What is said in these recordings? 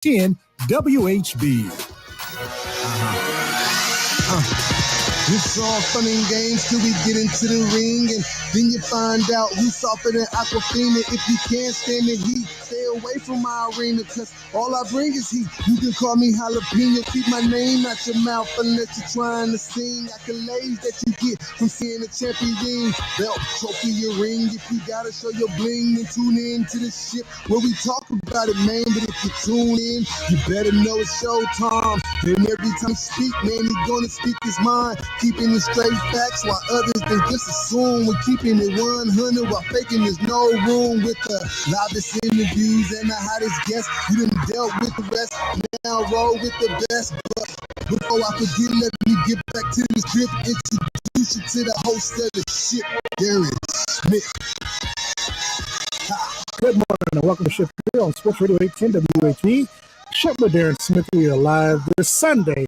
10 WHB. It's all fun and games till we get into the ring, and then you find out who's softer than Aquafina. If you can't stand the heat, stay away from my arena, cause all I bring is heat. You can call me jalapeno, keep my name out your mouth unless you're trying to sing. Accolades that you get from seeing a champion belt, trophy, your ring. If you gotta show your bling, then tune in to the shit where we talk about it, man. But if you tune in, you better know it's showtime. And every time he speak, man, he gonna speak his mind. Keeping the straight facts while others they just assume we're keeping it 100 while faking there's no room. With the loudest interviews and the hottest guests, you done dealt with the rest, now roll with the best. But before I forget, let me get back to the script, introduce you to the host of the shit, Darren Smith. Good morning and welcome to Ship here on Sports Radio 810 WHB. Ship with Darren Smith. We are live this Sunday.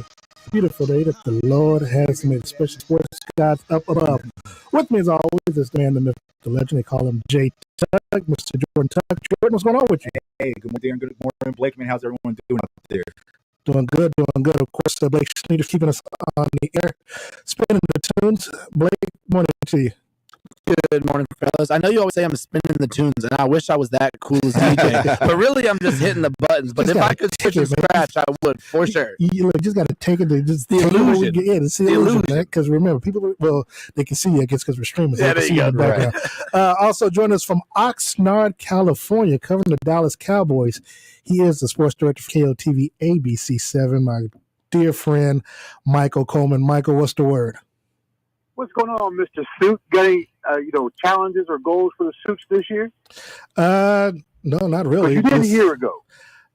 Beautiful day that the Lord has made, especially sports gods up above. With me as always is the man, the myth, the legend. They call him J Tug, Mr. Jordan Tug. Jordan, what's going on with you? Hey, good morning, Darren. Good morning, Blake. Man, how's everyone doing out there? Doing good, doing good. Of course, Blake Sneeder's keeping us on the air, spinning the tunes. Blake, morning to you. Good morning, fellas. I know you always say I'm spinning the tunes, and I wish I was that cool as DJ, but really I'm just hitting the buttons. But if I could switch and scratch, I would, for sure. You just got to take it to just the illusion. It's the illusion, because remember, people, they can see you, I guess, because we're streaming. So yeah, there you go. Right. Also joining us from Oxnard, California, covering the Dallas Cowboys. He is the sports director for KOTV ABC 7, my dear friend, Michael Coleman. Michael, what's the word? What's going on, Mr. Suit? Got any, challenges or goals for the Suits this year? No, not really. You did a year ago.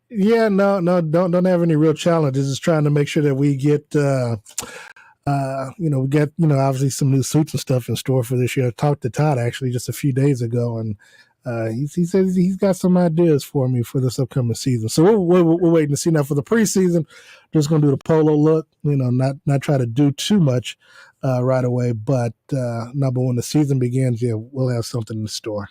Yeah, no, don't have any real challenges. Just trying to make sure that we get, obviously some new suits and stuff in store for this year. I talked to Todd actually just a few days ago, and he says he's got some ideas for me for this upcoming season. So we're waiting to see. Now for the preseason, just going to do the polo look. Not try to do too much right away, but when the season begins, yeah, we'll have something in store.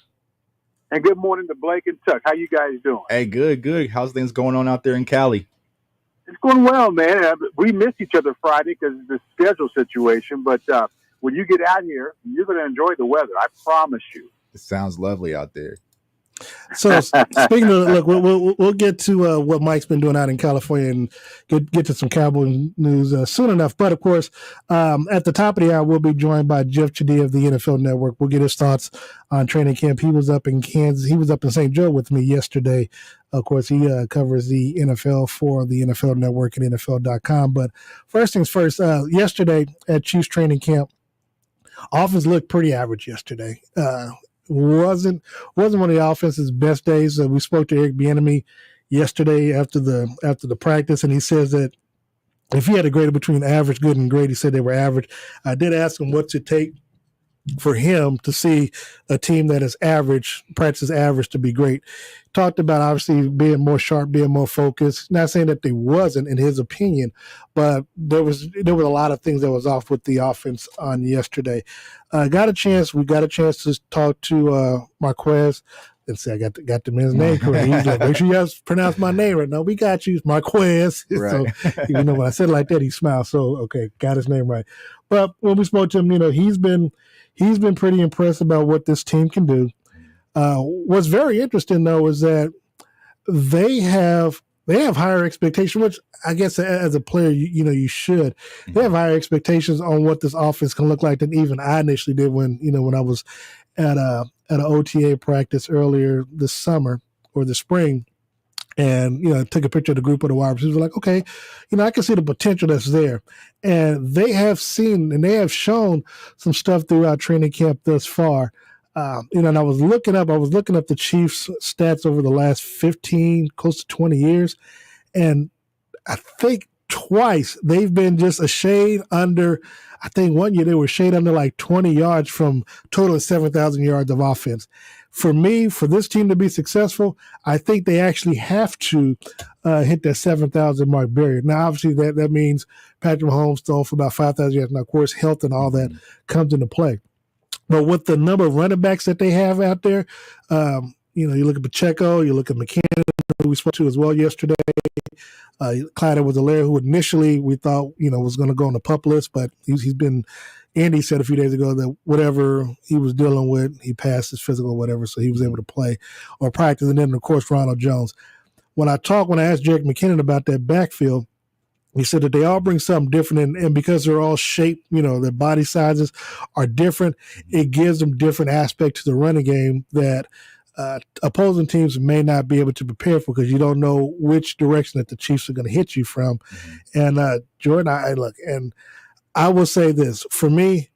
And good morning to Blake and Tuck. How you guys doing? Hey, good. How's things going on out there in Cali? It's going well, man. We missed each other Friday because of the schedule situation, but when you get out here, you're going to enjoy the weather. I promise you. It sounds lovely out there. So speaking of, look, we'll get to what Mike's been doing out in California and get to some Cowboy news soon enough. But of course, at the top of the hour, we'll be joined by Jeff Chadiha of the NFL Network. We'll get his thoughts on training camp. He was up in Kansas. He was up in St. Joe with me yesterday. Of course, he covers the NFL for the NFL Network and NFL.com. But first things first, yesterday at Chiefs training camp, offense looked pretty average yesterday. Wasn't one of the offense's best days. We spoke to Eric Bieniemy yesterday after the practice, and he says that if he had to grade it between average, good, and great, he said they were average. I did ask him what's it take for him to see a team that is average, practices average, to be great. Talked about obviously being more sharp, being more focused. Not saying that they wasn't, in his opinion, but there was a lot of things that was off with the offense on yesterday. We got a chance to talk to Marquez and say I got the man's name correct. He's like, make sure you guys pronounce my name right. No, we got you, Marquez. Right. So even though when I said it like that, he smiled. So okay, got his name right. But when we spoke to him, he's been pretty impressed about what this team can do. What's very interesting, though, is that they have higher expectations, which I guess as a player, you should. They have higher expectations on what this offense can look like than even I initially did when I was at an OTA practice earlier this summer or the spring. And, I took a picture of the group of the wide receivers. Like, okay, I can see the potential that's there. And they have seen and they have shown some stuff throughout training camp thus far. And I was looking up the Chiefs' stats over the last 15, close to 20 years. And I think twice they've been just a shade under. I think one year they were shade under like 20 yards from total of 7,000 yards of offense. For me, for this team to be successful, I think they actually have to hit that 7,000 mark barrier. Now, obviously, that means Patrick Mahomes throwing for about 5,000 yards. Now, of course, health and all that comes into play. But with the number of running backs that they have out there, you look at Pacheco, you look at McKinnon, who we spoke to as well yesterday, Clyde Edwards-Helaire, who initially we thought, was going to go on the PUP list, but he's been. Andy said a few days ago that whatever he was dealing with, he passed his physical or whatever, so he was able to play or practice. And then, of course, Ronald Jones. When I asked Jerick McKinnon about that backfield, he said that they all bring something different, and because they're all shaped, their body sizes are different, it gives them different aspects to the running game that opposing teams may not be able to prepare for because you don't know which direction that the Chiefs are going to hit you from. And Jordan, I will say this. For me,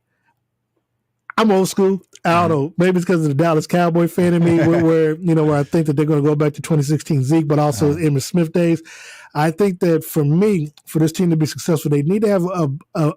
I'm old school. I don't know. Maybe it's because of the Dallas Cowboy fan in me where I think that they're going to go back to 2016 Zeke, but also Emmitt Smith days. I think that for me, for this team to be successful, they need to have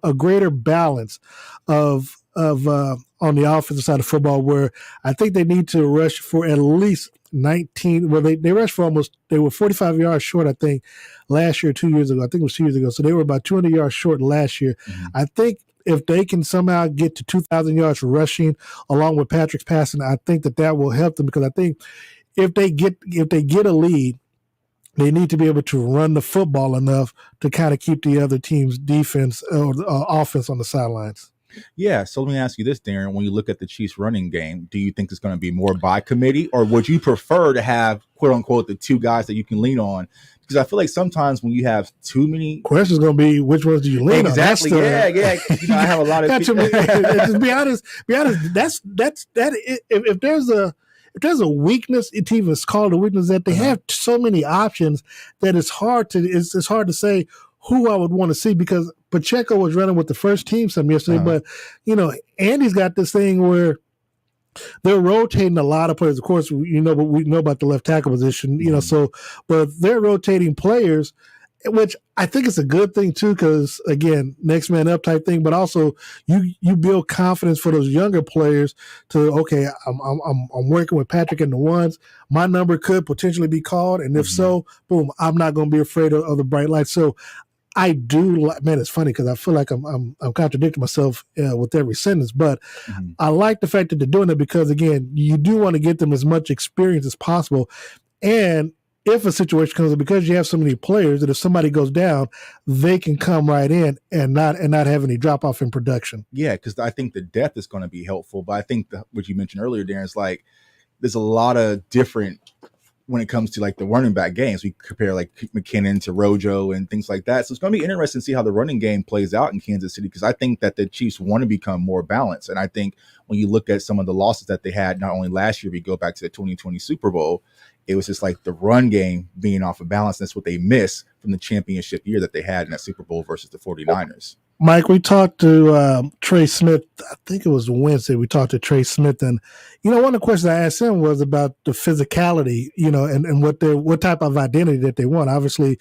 a greater balance of on the offensive side of football where I think they need to rush for at least 19. Well, they rushed for they were 45 yards short, I think, last year, 2 years ago. I think it was 2 years ago. So they were about 200 yards short last year. I think if they can somehow get to 2,000 yards rushing along with Patrick's passing, I think that will help them because I think if they get a lead, they need to be able to run the football enough to kind of keep the other team's defense or offense on the sidelines. Yeah, so let me ask you this, Darren. When you look at the Chiefs running game, do you think it's going to be more by committee, or would you prefer to have, quote unquote, the two guys that you can lean on? Because I feel like sometimes when you have too many questions, going to be which ones do you lean on? Exactly. Yeah. I have a lot of. Just be honest. If there's a weakness, it's even called a weakness that they have so many options that it's hard to say who I would want to see because Pacheco was running with the first team some yesterday, but Andy's got this thing where they're rotating a lot of players. Of course, but we know about the left tackle position, but they're rotating players, which I think is a good thing too, because again, next man up type thing, but also you build confidence for those younger players to, okay, I'm working with Patrick in the ones, my number could potentially be called, and if so, boom, I'm not going to be afraid of the bright lights. So I do, man, it's funny because I feel like I'm contradicting myself with every sentence, but I like the fact that they're doing it because, again, you do want to get them as much experience as possible. And if a situation comes up, because you have so many players, that if somebody goes down, they can come right in and not have any drop off in production. Yeah, because I think the depth is going to be helpful. But I think what you mentioned earlier, Darren, is like there's a lot of different when it comes to like the running back games. We compare like McKinnon to Rojo and things like that. So it's going to be interesting to see how the running game plays out in Kansas City because I think that the Chiefs want to become more balanced. And I think when you look at some of the losses that they had, not only last year, we go back to the 2020 Super Bowl, it was just like the run game being off of balance. That's what they miss from the championship year that they had in that Super Bowl versus the 49ers. Mike, we talked to Trey Smith. I think it was Wednesday. We talked to Trey Smith, and one of the questions I asked him was about the physicality, and what type of identity that they want. Obviously,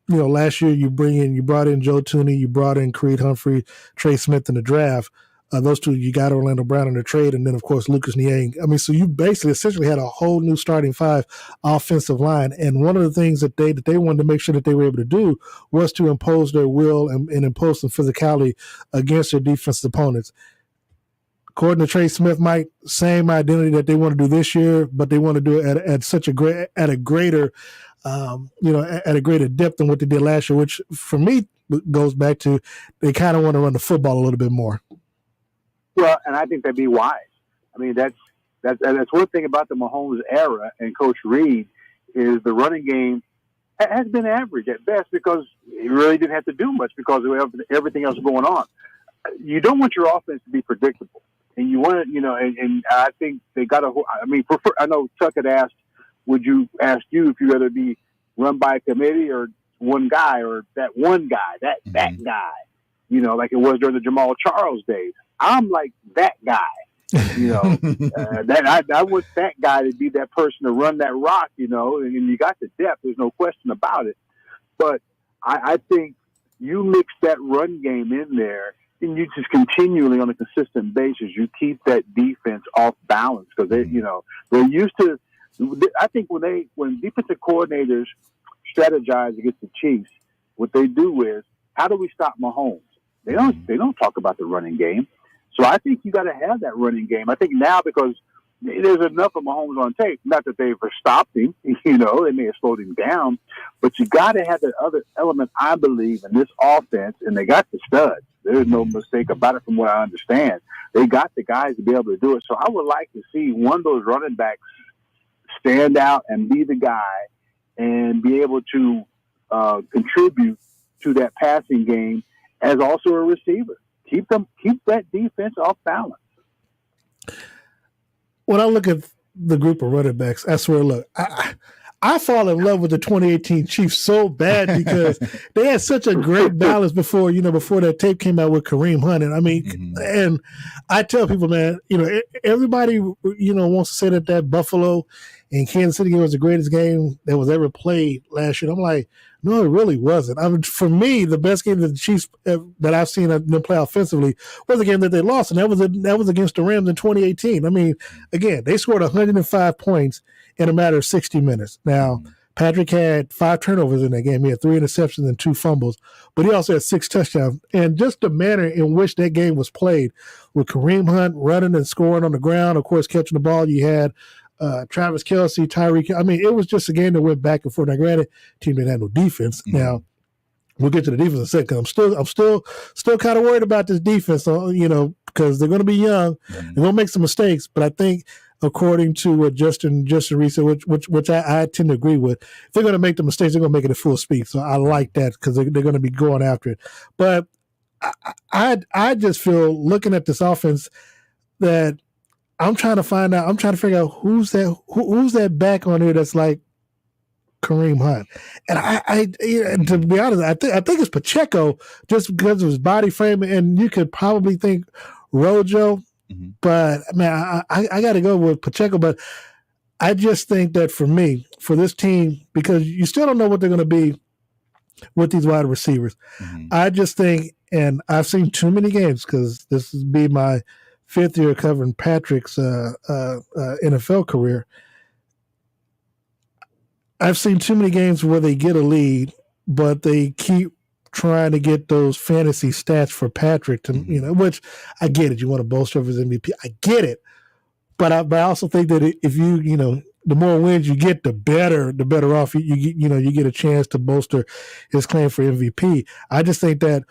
last year you brought in Joe Tooney, you brought in Creed Humphrey, Trey Smith in the draft. Those two, you got Orlando Brown in the trade, and then, of course, Lucas Niang. I mean, so you basically essentially had a whole new starting five offensive line. And one of the things that they wanted to make sure that they were able to do was to impose their will and impose some physicality against their defensive opponents. According to Trey Smith, Mike, same identity that they want to do this year, but they want to do it at a greater depth than what they did last year, which for me goes back to they kind of want to run the football a little bit more. Well, and I think that'd be wise. I mean, that's one thing about the Mahomes era and Coach Reed is the running game has been average at best because he really didn't have to do much because of everything else going on. You don't want your offense to be predictable, and you want to, and I think they got to. I mean, I know Chuck had asked, would you ask you if you rather be run by a committee or one guy or that one guy, that guy, like it was during the Jamal Charles days. I'm like that guy, that I want that guy to be that person to run that rock, and you got the depth. There's no question about it. But I think you mix that run game in there and you just continually on a consistent basis, you keep that defense off balance because they're used to, I think when defensive coordinators strategize against the Chiefs, what they do is, how do we stop Mahomes? They don't talk about the running game. So I think you got to have that running game. I think now because there's enough of Mahomes on tape. Not that they've stopped him, they may have slowed him down, but you got to have that other element, I believe, in this offense, and they got the studs. There's no mistake about it from what I understand. They got the guys to be able to do it. So I would like to see one of those running backs stand out and be the guy and be able to contribute to that passing game as also a receiver. Keep that defense off balance. When I look at the group of running backs, I swear, look, I fall in love with the 2018 Chiefs so bad because they had such a great balance before that tape came out with Kareem Hunt. And I mean, and I tell people, man, everybody, wants to say that Buffalo and Kansas City game was the greatest game that was ever played last year. And I'm like, no, it really wasn't. I mean, for me, the best game that the Chiefs that I've seen them play offensively was the game that they lost, and that was against the Rams in 2018. I mean, again, they scored 105 points in a matter of 60 minutes. Now, Patrick had 5 turnovers in that game. He had 3 interceptions and 2 fumbles, but he also had 6 touchdowns. And just the manner in which that game was played, with Kareem Hunt running and scoring on the ground, of course, catching the ball, you had Travis Kelce, Tyreek. I mean, it was just a game that went back and forth. Now, granted, team didn't have no defense. Now, we'll get to the defense in a second. I'm still kind of worried about this defense, because they're going to be young. They're going to make some mistakes, but I think, according to what Justin Reed said, which I tend to agree with, if they're going to make the mistakes, they're going to make it at full speed. So I like that because they're going to be going after it. But I just feel, looking at this offense, that I'm trying to figure out who's that back on here that's like Kareem Hunt. And to be honest, I think it's Pacheco, just because of his body frame, and you could probably think Rojo, but man, I got to go with Pacheco. But I just think that for this team, because you still don't know what they're going to be with these wide receivers, I just think, and I've seen too many games, because this will be my 5th year covering Patrick's NFL career. I've seen too many games where they get a lead, but they keep trying to get those fantasy stats for Patrick to, which I get it. You want to bolster his MVP. I get it. But I also think that if the more wins you get, the better off you get a chance to bolster his claim for MVP. I just think that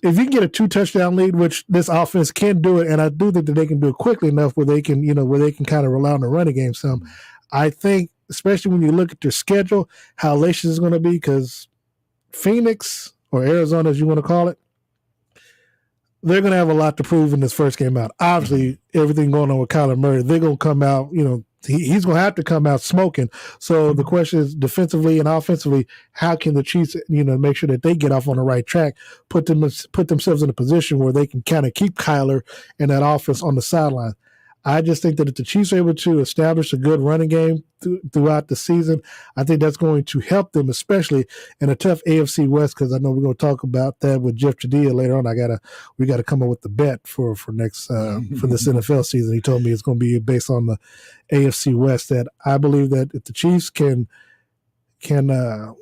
if you can get a 2 touchdown lead, which this offense can do it, and I do think that they can do it quickly enough where they can kind of rely on the running game some. I think, especially when you look at their schedule, how hellacious it's going to be, because Phoenix, or Arizona, as you want to call it, they're going to have a lot to prove in this first game out. Obviously, everything going on with Kyler Murray, they're going to come out, he's going to have to come out smoking. So the question is, defensively and offensively, how can the Chiefs, make sure that they get off on the right track, put themselves in a position where they can kind of keep Kyler and that offense on the sideline. I just think that if the Chiefs are able to establish a good running game throughout the season, I think that's going to help them, especially in a tough AFC West, because I know we're going to talk about that with Jeff Chadiha later on. We got to come up with the bet for next for this NFL season. He told me it's going to be based on the AFC West. That I believe that if the Chiefs can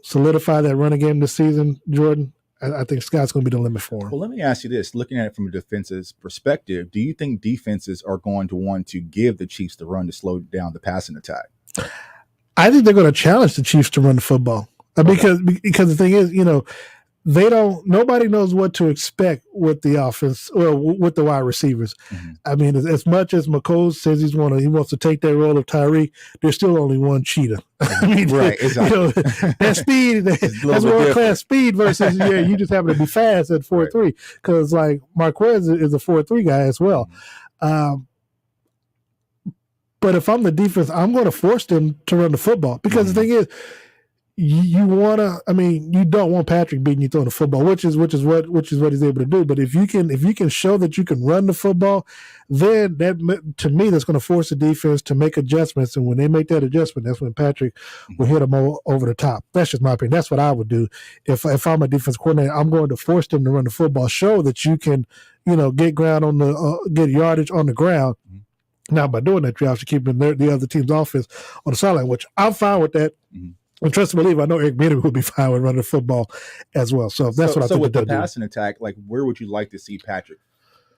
solidify that running game this season, Jordan, I think sky's going to be the limit for him. Well, let me ask you this. Looking at it from a defense's perspective, do you think defenses are going to want to give the Chiefs the run to slow down the passing attack? I think they're going to challenge the Chiefs to run the football. Because the thing is, nobody knows what to expect with the offense or with the wide receivers. I mean, as much as McCole says he wants to take that role of Tyreek, there's still only one cheetah. I mean, right, exactly. That speed, that's world-class speed versus, you just happen to be fast at 4.3, because like Marquez is a 4.3 guy as well. But if I'm the defense, I'm going to force them to run the football, because the thing is, you don't want Patrick beating you throwing the football, which is what he's able to do. But if you can show that you can run the football, then that, to me, that's going to force the defense to make adjustments. And when they make that adjustment, that's when Patrick will hit them over the top. That's just my opinion. That's what I would do if I'm a defense coordinator. I'm going to force them to run the football, show that you can, get get yardage on the ground. Now, by doing that, you have to keep the other team's offense on the sideline, which I'm fine with that. And trust and believe, I know Eric Bieniemy would be fine with running the football as well. So that's what I think. So with the passing attack, like, where would you like to see Patrick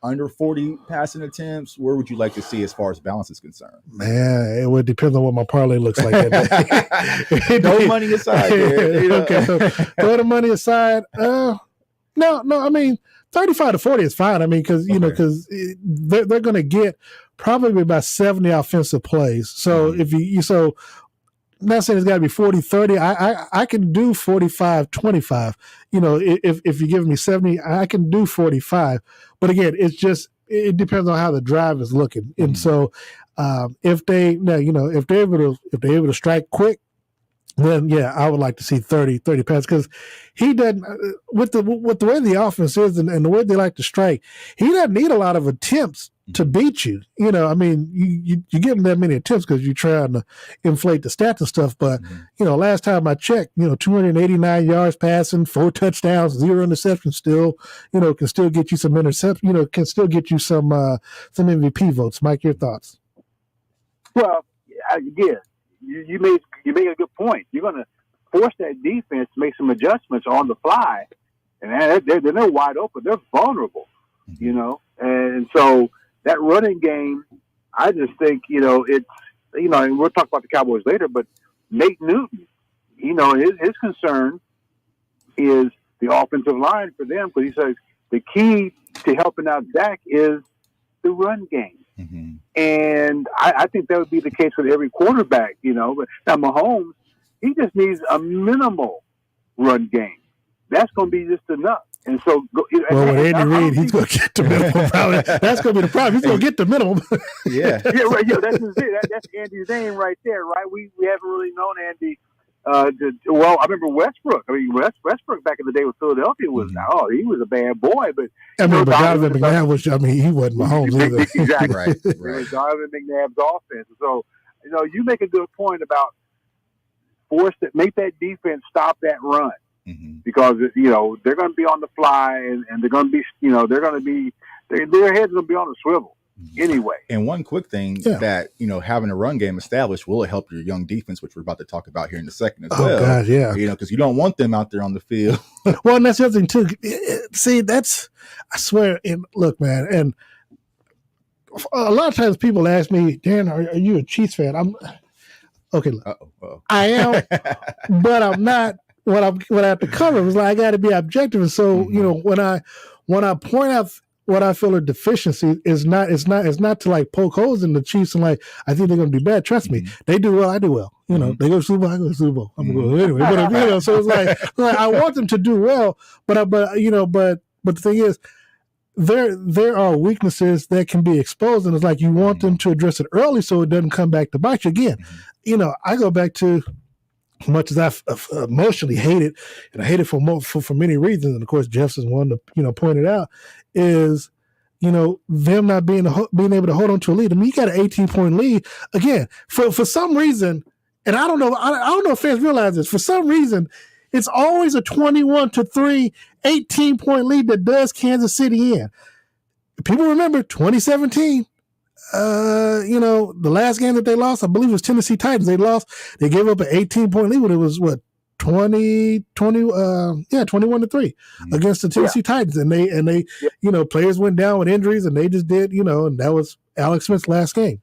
under 40 passing attempts? Where would you like to see as far as balance is concerned? Man, it would depend on what my parlay looks like that day. No money aside. Okay, so throw the money aside. No. I mean, 35 to 40 is fine. I mean, because they're going to get probably about 70 offensive plays. So if you not saying it's got to be 40-30. I can do 45-25. If you give me 70, I can do 45. But again, it depends on how the drive is looking. And so if they're able to strike quick, then yeah, I would like to see 30 passes, because he doesn't with the way the offense is and the way they like to strike, he doesn't need a lot of attempts to beat you. I mean, you give him that many attempts because you're trying to inflate the stats and stuff. But last time I checked, 289 yards passing, 4 touchdowns, 0 interceptions, still can still get you some interceptions. Can still get you some MVP votes. Mike, your thoughts? Well, again, you made a good point. You're going to force that defense to make some adjustments on the fly, and they're wide open. They're vulnerable, and so that running game, I just think it's and we'll talk about the Cowboys later, but Nate Newton, his concern is the offensive line for them, because he says the key to helping out Dak is the run game. Mm-hmm. And I think that would be the case with every quarterback, But now Mahomes, he just needs a minimal run game. That's going to be just enough. And so, with Andy Reid, he's going to get the minimum. Probably. That's going to be the problem. He's going to get the minimum. Yeah, right. Yeah, that's just it. That's Andy's name right there, right? We haven't really known Andy. I remember Westbrook. I mean, Westbrook back in the day with Philadelphia was he was a bad boy, but Donovan McNabb was. I mean, he wasn't Mahomes either. Exactly. Right. It was Donovan McNabb's offense. So, you make a good point about make that defense stop that run, because they're going to be on the fly and they're going to be their heads going to be on a swivel. Anyway, and one quick thing that having a run game established will help your young defense, which we're about to talk about here in a second as well. Oh God, yeah, because you don't want them out there on the field. Well, and that's the other thing too. See, I swear. And look, man, and a lot of times people ask me, Dan, are you a Chiefs fan? I'm okay. I am, but I'm not. What I have to cover was I got to be objective, and so when I point out what I feel are deficiencies is not to poke holes in the Chiefs and I think they're going to do bad. Trust me, they do well, I do well. They go to Super Bowl, I go to Super Bowl. I'm going to go anyway. But so it's like I want them to do well, but the thing is, there are weaknesses that can be exposed, and it's like you want them to address it early so it doesn't come back to bite you again. I go back to, as much as I emotionally hate it, and I hate it for many reasons, and of course Jeff's is one to point it out, is them not being able to hold on to a lead. I mean, you got an 18-point lead again for some reason, and I don't know if fans realize this. For some reason, it's always a 21-3 18-point lead that does Kansas City in. People remember 2017. The last game that they lost, I believe, was Tennessee Titans. They lost. They gave up an 18-point lead when it was 21-3 against the Tennessee Titans, and they players went down with injuries, and they just did, and that was Alex Smith's last game.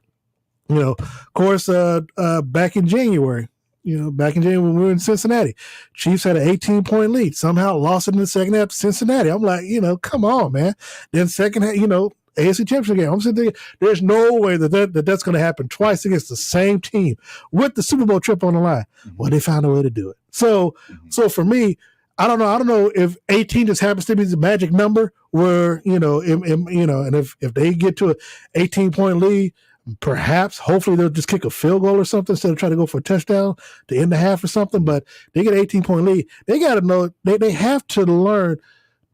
Of course, back in January, when we were in Cincinnati, Chiefs had an 18-point lead, somehow lost it in the second half to Cincinnati. I'm like, come on, man. Then second half, AFC Championship game. I'm sitting thinking, there's no way that's going to happen twice against the same team with the Super Bowl trip on the line. Well, they found a way to do it. So for me, I don't know if 18 just happens to be the magic number where and if they get to an 18-point lead, perhaps, hopefully they'll just kick a field goal or something instead of trying to go for a touchdown to end the half or something. But they get an 18-point lead. They got to know they have to learn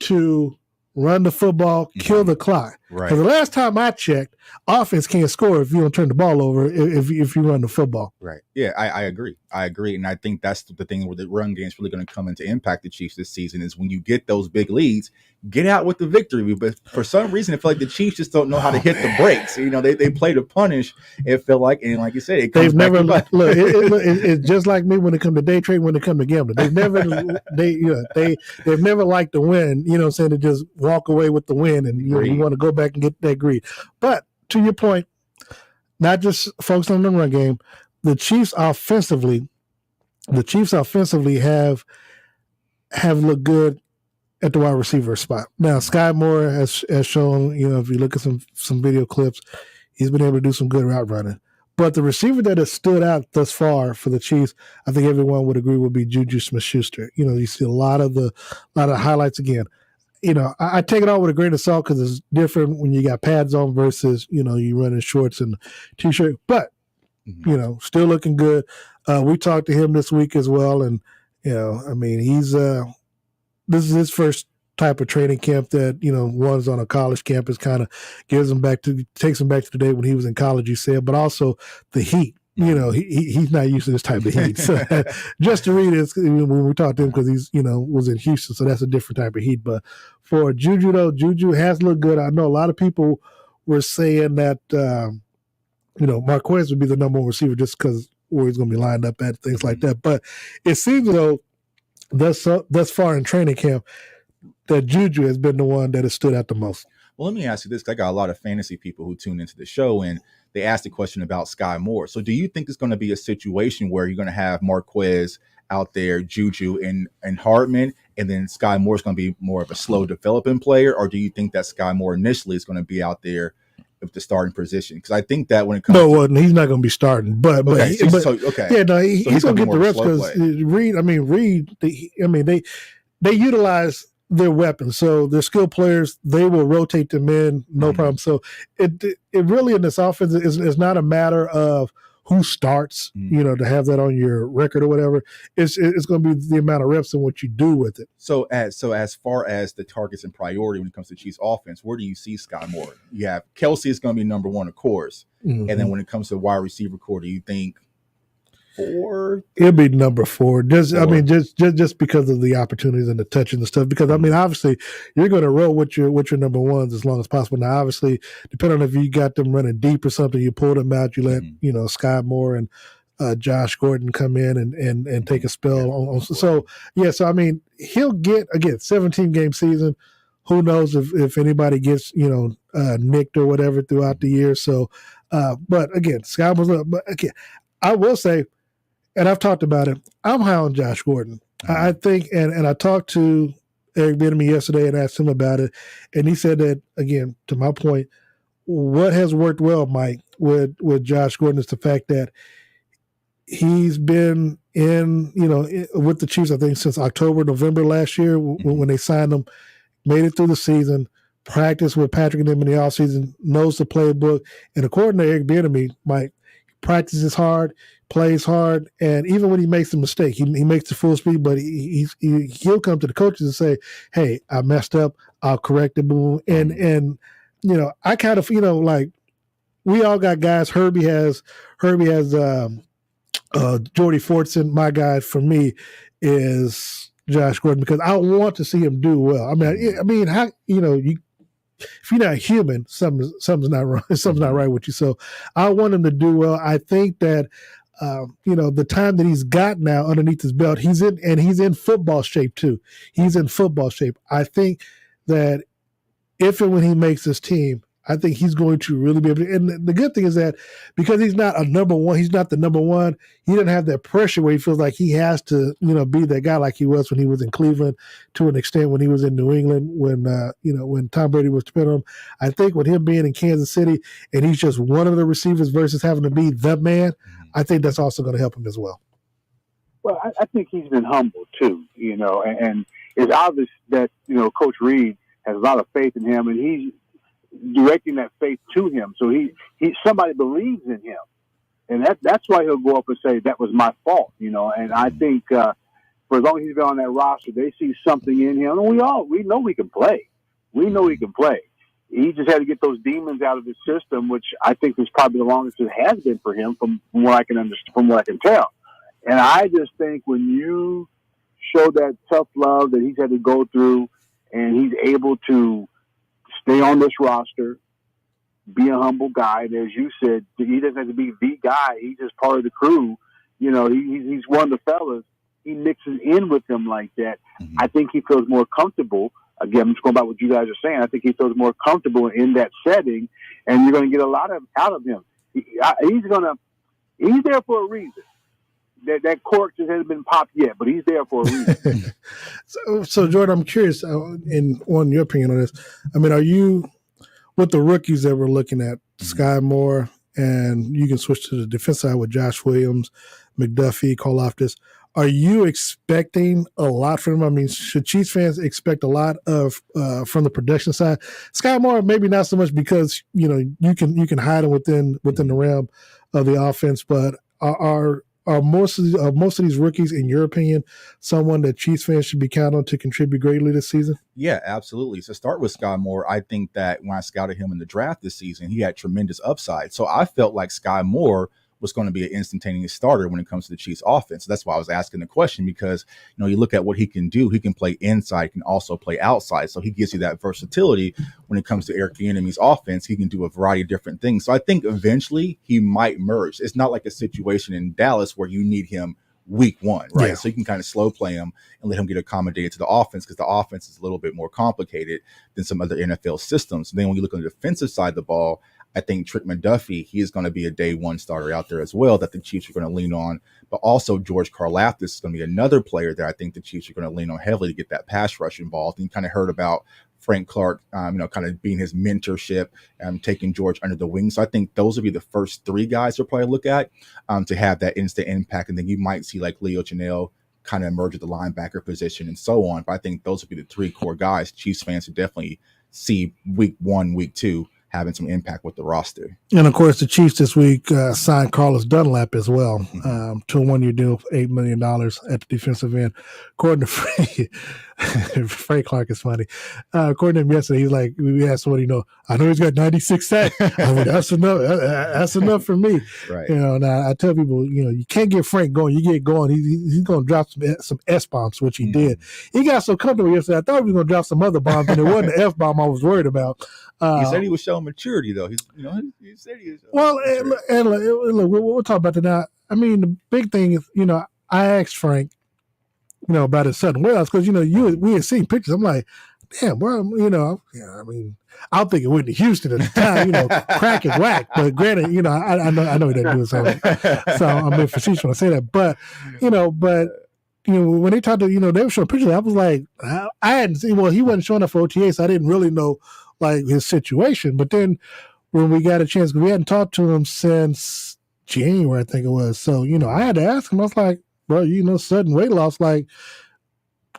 to run the football, kill the clock. Right. Because the last time I checked, offense can't score if you don't turn the ball over if you run the football. Right. Yeah, I agree. And I think that's the thing where the run game is really going to come into impact the Chiefs this season is when you get those big leads, get out with the victory. But for some reason, I feel like the Chiefs just don't know how to hit the brakes. They play to punish. It felt like, and like you said, it comes They've never back to look. It's just like me when it comes to day trading. When it comes to gambling, they've never liked to win. You know what I'm saying? To just walk away with the win, and you want to go back and get that greed. But to your point, not just focus on the run game. The Chiefs offensively have looked good at the wide receiver spot. Now, Sky Moore has shown, if you look at some video clips, he's been able to do some good route running. But the receiver that has stood out thus far for the Chiefs, I think everyone would agree, would be Juju Smith-Schuster. You see a lot of the highlights again. I take it all with a grain of salt because it's different when you got pads on versus, you running shorts and T-shirt. But, still looking good. We talked to him this week as well. And, he's this is his first type of training camp that, one's on a college campus, kind of takes him back to the day when he was in college, you said, but also the heat. He's not used to this type of heat. So just to read it, when we talked to him, because he's, was in Houston, so that's a different type of heat. But for Juju, though, Juju has looked good. I know a lot of people were saying that, Marquez would be the number one receiver just because where he's going to be lined up at, things like that. But it seems though, thus far in training camp, that Juju has been the one that has stood out the most. Well, let me ask you this, because I got a lot of fantasy people who tune into the show, and they asked the question about Sky Moore. So do you think it's going to be a situation where you're going to have Marquez out there, Juju, and Hardman, and then Sky Moore is going to be more of a slow developing player? Or do you think that Sky Moore initially is going to be out there with the starting position? Because I think that when it comes he's not going to be starting. But he's going to get the reps because Reed, they utilize their weapons. So their skilled players, they will rotate them in, no problem. So it really in this offense is not a matter of who starts, to have that on your record or whatever. It's going to be the amount of reps and what you do with it. So as far as the targets and priority when it comes to Chiefs offense, where do you see Sky Moore? You have Kelsey is going to be number one, of course. Mm-hmm. And then when it comes to wide receiver core, do you think 4? It'll be number 4. Just because of the opportunities and the touching and stuff. Because obviously you're going to roll with your number ones as long as possible. Now, obviously, depending on if you got them running deep or something, you pull them out. You let Sky Moore and Josh Gordon come in and take a spell. So he'll get 17-game season. Who knows if anybody gets nicked or whatever throughout the year. So, but again, Sky Moore. But again, I will say, and I've talked about it, I'm high on Josh Gordon. I think, and I talked to Eric Bieniemy yesterday and asked him about it, and he said that, again, to my point, what has worked well, Mike, with Josh Gordon is the fact that he's been with the Chiefs, I think, since October, November last year when they signed him, made it through the season, practiced with Patrick and them in the offseason, knows the playbook, and according to Eric Bieniemy, Mike, practices hard, plays hard, and even when he makes a mistake, he makes the full speed, but he'll come to the coaches and say, hey, I messed up, I'll correct it, boom. And I kind of, like, we all got guys. Herbie has Jordy Fortson. My guy for me is Josh Gordon because I want to see him do well. How if you're not human, something's not wrong. Something's not right with you. So I want him to do well. I think that the time that he's got now underneath his belt, he's in football shape too. He's in football shape. I think that if and when he makes this team, I think he's going to really be able to. And the good thing is that because he's not the number one, he doesn't have that pressure where he feels like he has to, be that guy like he was when he was in Cleveland, to an extent when he was in New England, when Tom Brady was depending on him. I think with him being in Kansas City and he's just one of the receivers versus having to be the man, I think that's also going to help him as well. Well, I think he's been humble too, and it's obvious that, Coach Reed has a lot of faith in him, and he's directing that faith to him. So he somebody believes in him, and that's why he'll go up and say that was my fault, And I think for as long as he's been on that roster, they see something in him, and we know he can play. We know he can play. He just had to get those demons out of his system, which I think is probably the longest it has been for him, from what I can understand, from what I can tell. And I just think when you show that tough love that he's had to go through, and he's able to stay on this roster, be a humble guy. And as you said, he doesn't have to be the guy. He's just part of the crew. You know, he's one of the fellas. He mixes in with them like that. Mm-hmm. I think he feels more comfortable. Again, I'm just going by what you guys are saying. I think he feels more comfortable in that setting, and you're going to get a lot out of him. He's there for a reason. That cork just hasn't been popped yet, but he's there for a reason. So Jordan, I'm curious on your opinion on this. I mean, are you with the rookies that we're looking at, Sky Moore, and you can switch to the defense side with Josh Williams, McDuffie, Karlaftis. Are you expecting a lot from him? I mean, should Chiefs fans expect a lot of from the production side? Sky Moore, maybe not so much because you can hide him within the realm of the offense, but are most of these rookies, in your opinion, someone that Chiefs fans should be counting on to contribute greatly this season? Yeah, absolutely. So start with Sky Moore. I think that when I scouted him in the draft this season, he had tremendous upside. So I felt like Sky Moore was going to be an instantaneous starter when it comes to the Chiefs offense. That's why I was asking the question, because, you look at what he can do. He can play inside, can also play outside. So he gives you that versatility when it comes to Eric Bieniemy's offense. He can do a variety of different things. So I think eventually he might merge. It's not like a situation in Dallas where you need him week one, right? Yeah. So you can kind of slow play him and let him get accommodated to the offense, because the offense is a little bit more complicated than some other NFL systems. And then when you look on the defensive side of the ball, I think Trick McDuffie, he is going to be a day one starter out there as well that the Chiefs are going to lean on. But also George Karlaftis is going to be another player that I think the Chiefs are going to lean on heavily to get that pass rush involved. And you kind of heard about Frank Clark, kind of being his mentorship and taking George under the wing. So I think those would be the first three guys you'll probably look at to have that instant impact. And then you might see like Leo Chenal kind of emerge at the linebacker position and so on. But I think those would be the three core guys Chiefs fans would definitely see week one, week two, having some impact with the roster. And, of course, the Chiefs this week signed Carlos Dunlap as well to a one-year deal for $8 million at the defensive end. According to Frank Clark is funny. According to him yesterday, he's like, we asked him, I know he's got 96 sacks. I mean, that's enough. That's enough for me. Right. Now I tell people, you can't get Frank going. You get going, he's going to drop some S-bombs, which he did. He got so comfortable yesterday, I thought he was going to drop some other bombs, and it wasn't the F-bomb I was worried about. He said he was showing maturity, though. He said he was. Well, and look, we'll talk about that now. I mean, the big thing is, I asked Frank, about his sudden weight loss because, we had seen pictures. I'm like, damn, bro, I mean, I'm thinking Whitney Houston at the time, crack is whack. But granted, I know he doesn't do it, so I'm being facetious when I say that. But, when they talked to, they were showing pictures, I was like, I hadn't seen, he wasn't showing up for OTA, so I didn't really know, like, his situation. But then when we got a chance, we hadn't talked to him since January, I think it was. So, I had to ask him, I was like, bro, sudden weight loss, like,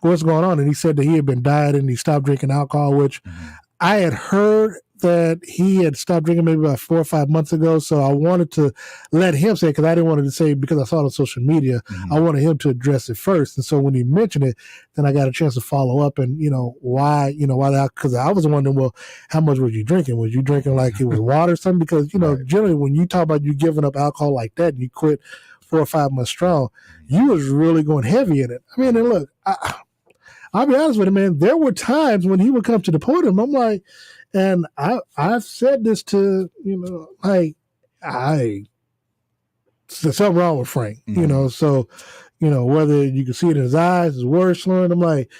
what's going on? And he said that he had been dieting and he stopped drinking alcohol, which I had heard that he had stopped drinking maybe about 4 or 5 months ago. So I wanted to let him say it, because I didn't want to say, because I saw it on social media, I wanted him to address it first. And so when he mentioned it, then I got a chance to follow up and, why that, because I was wondering, well, how much were you drinking? Was you drinking like it was water or something? Because, generally when you talk about you giving up alcohol like that and you quit 4 or 5 months strong, you was really going heavy in it. I mean, and look, I'll be honest with you, man, there were times when he would come to the podium, I'm like, and I've said this to, there's something wrong with Frank, so, whether you can see it in his eyes, his words slurring, I'm like,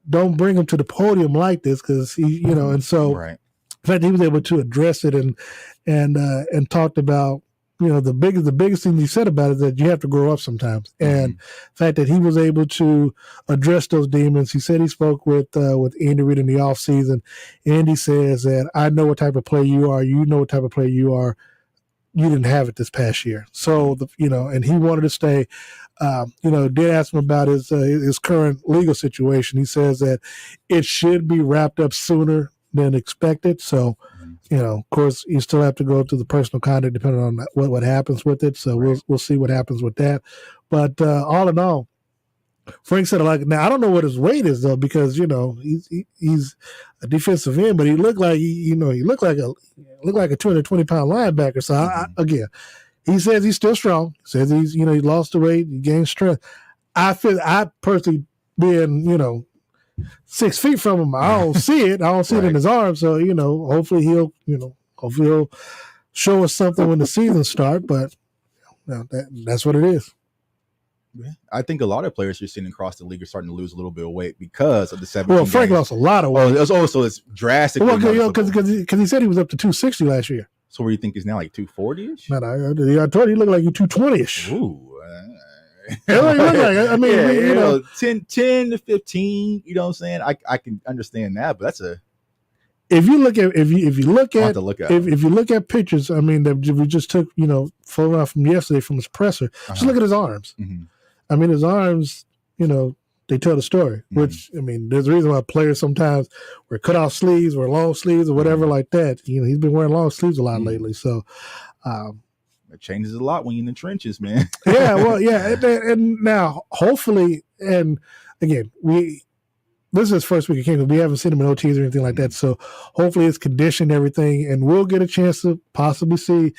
don't bring him to the podium like this, because he, and so right. In fact, he was able to address it and talked about, the biggest thing he said about it is that you have to grow up sometimes. And the fact that he was able to address those demons, he said he spoke with Andy Reid in the offseason. Andy says that I know what type of player you are. You know what type of player you are. You didn't have it this past year. So, and he wanted to stay. Did ask him about his current legal situation. He says that it should be wrapped up sooner than expected. So, of course, you still have to go through the personal conduct depending on what happens with it. So we'll see what happens with that. But all in all, Frank said, like, now I don't know what his weight is though, because he's a defensive end, but he looked like he looked like a 220-pound linebacker. So again, he says he's still strong. He says he's he lost the weight, he gained strength. I personally being 6 feet from him. I don't see it. I don't see it in his arm. So, hopefully he'll show us something when the season starts. But that's what it is. Yeah. I think a lot of players you're seeing across the league are starting to lose a little bit of weight because of the 17 Well, Frank lost a lot of weight. It's drastically. Well, because he said he was up to 260 last year. So where do you think he's now, like 240-ish? Man, I told you he looked like you 220-ish. Ooh. That's what he looked like. I mean, 10 to 15. You know what I'm saying? I can understand that, but that's a. If you look at pictures, I mean, that we just took, photo from yesterday from his presser. Just look at his arms. Mm-hmm. I mean, his arms, they tell the story. Mm-hmm. Which, I mean, there's a reason why players sometimes wear cutoff sleeves or long sleeves or whatever like that. He's been wearing long sleeves a lot lately. So, it changes a lot when you're in the trenches, man. Yeah, well, yeah, and now hopefully, and again, this is his first week of camp. We haven't seen him in OTs or anything like that. So hopefully it's conditioned everything, and we'll get a chance to possibly see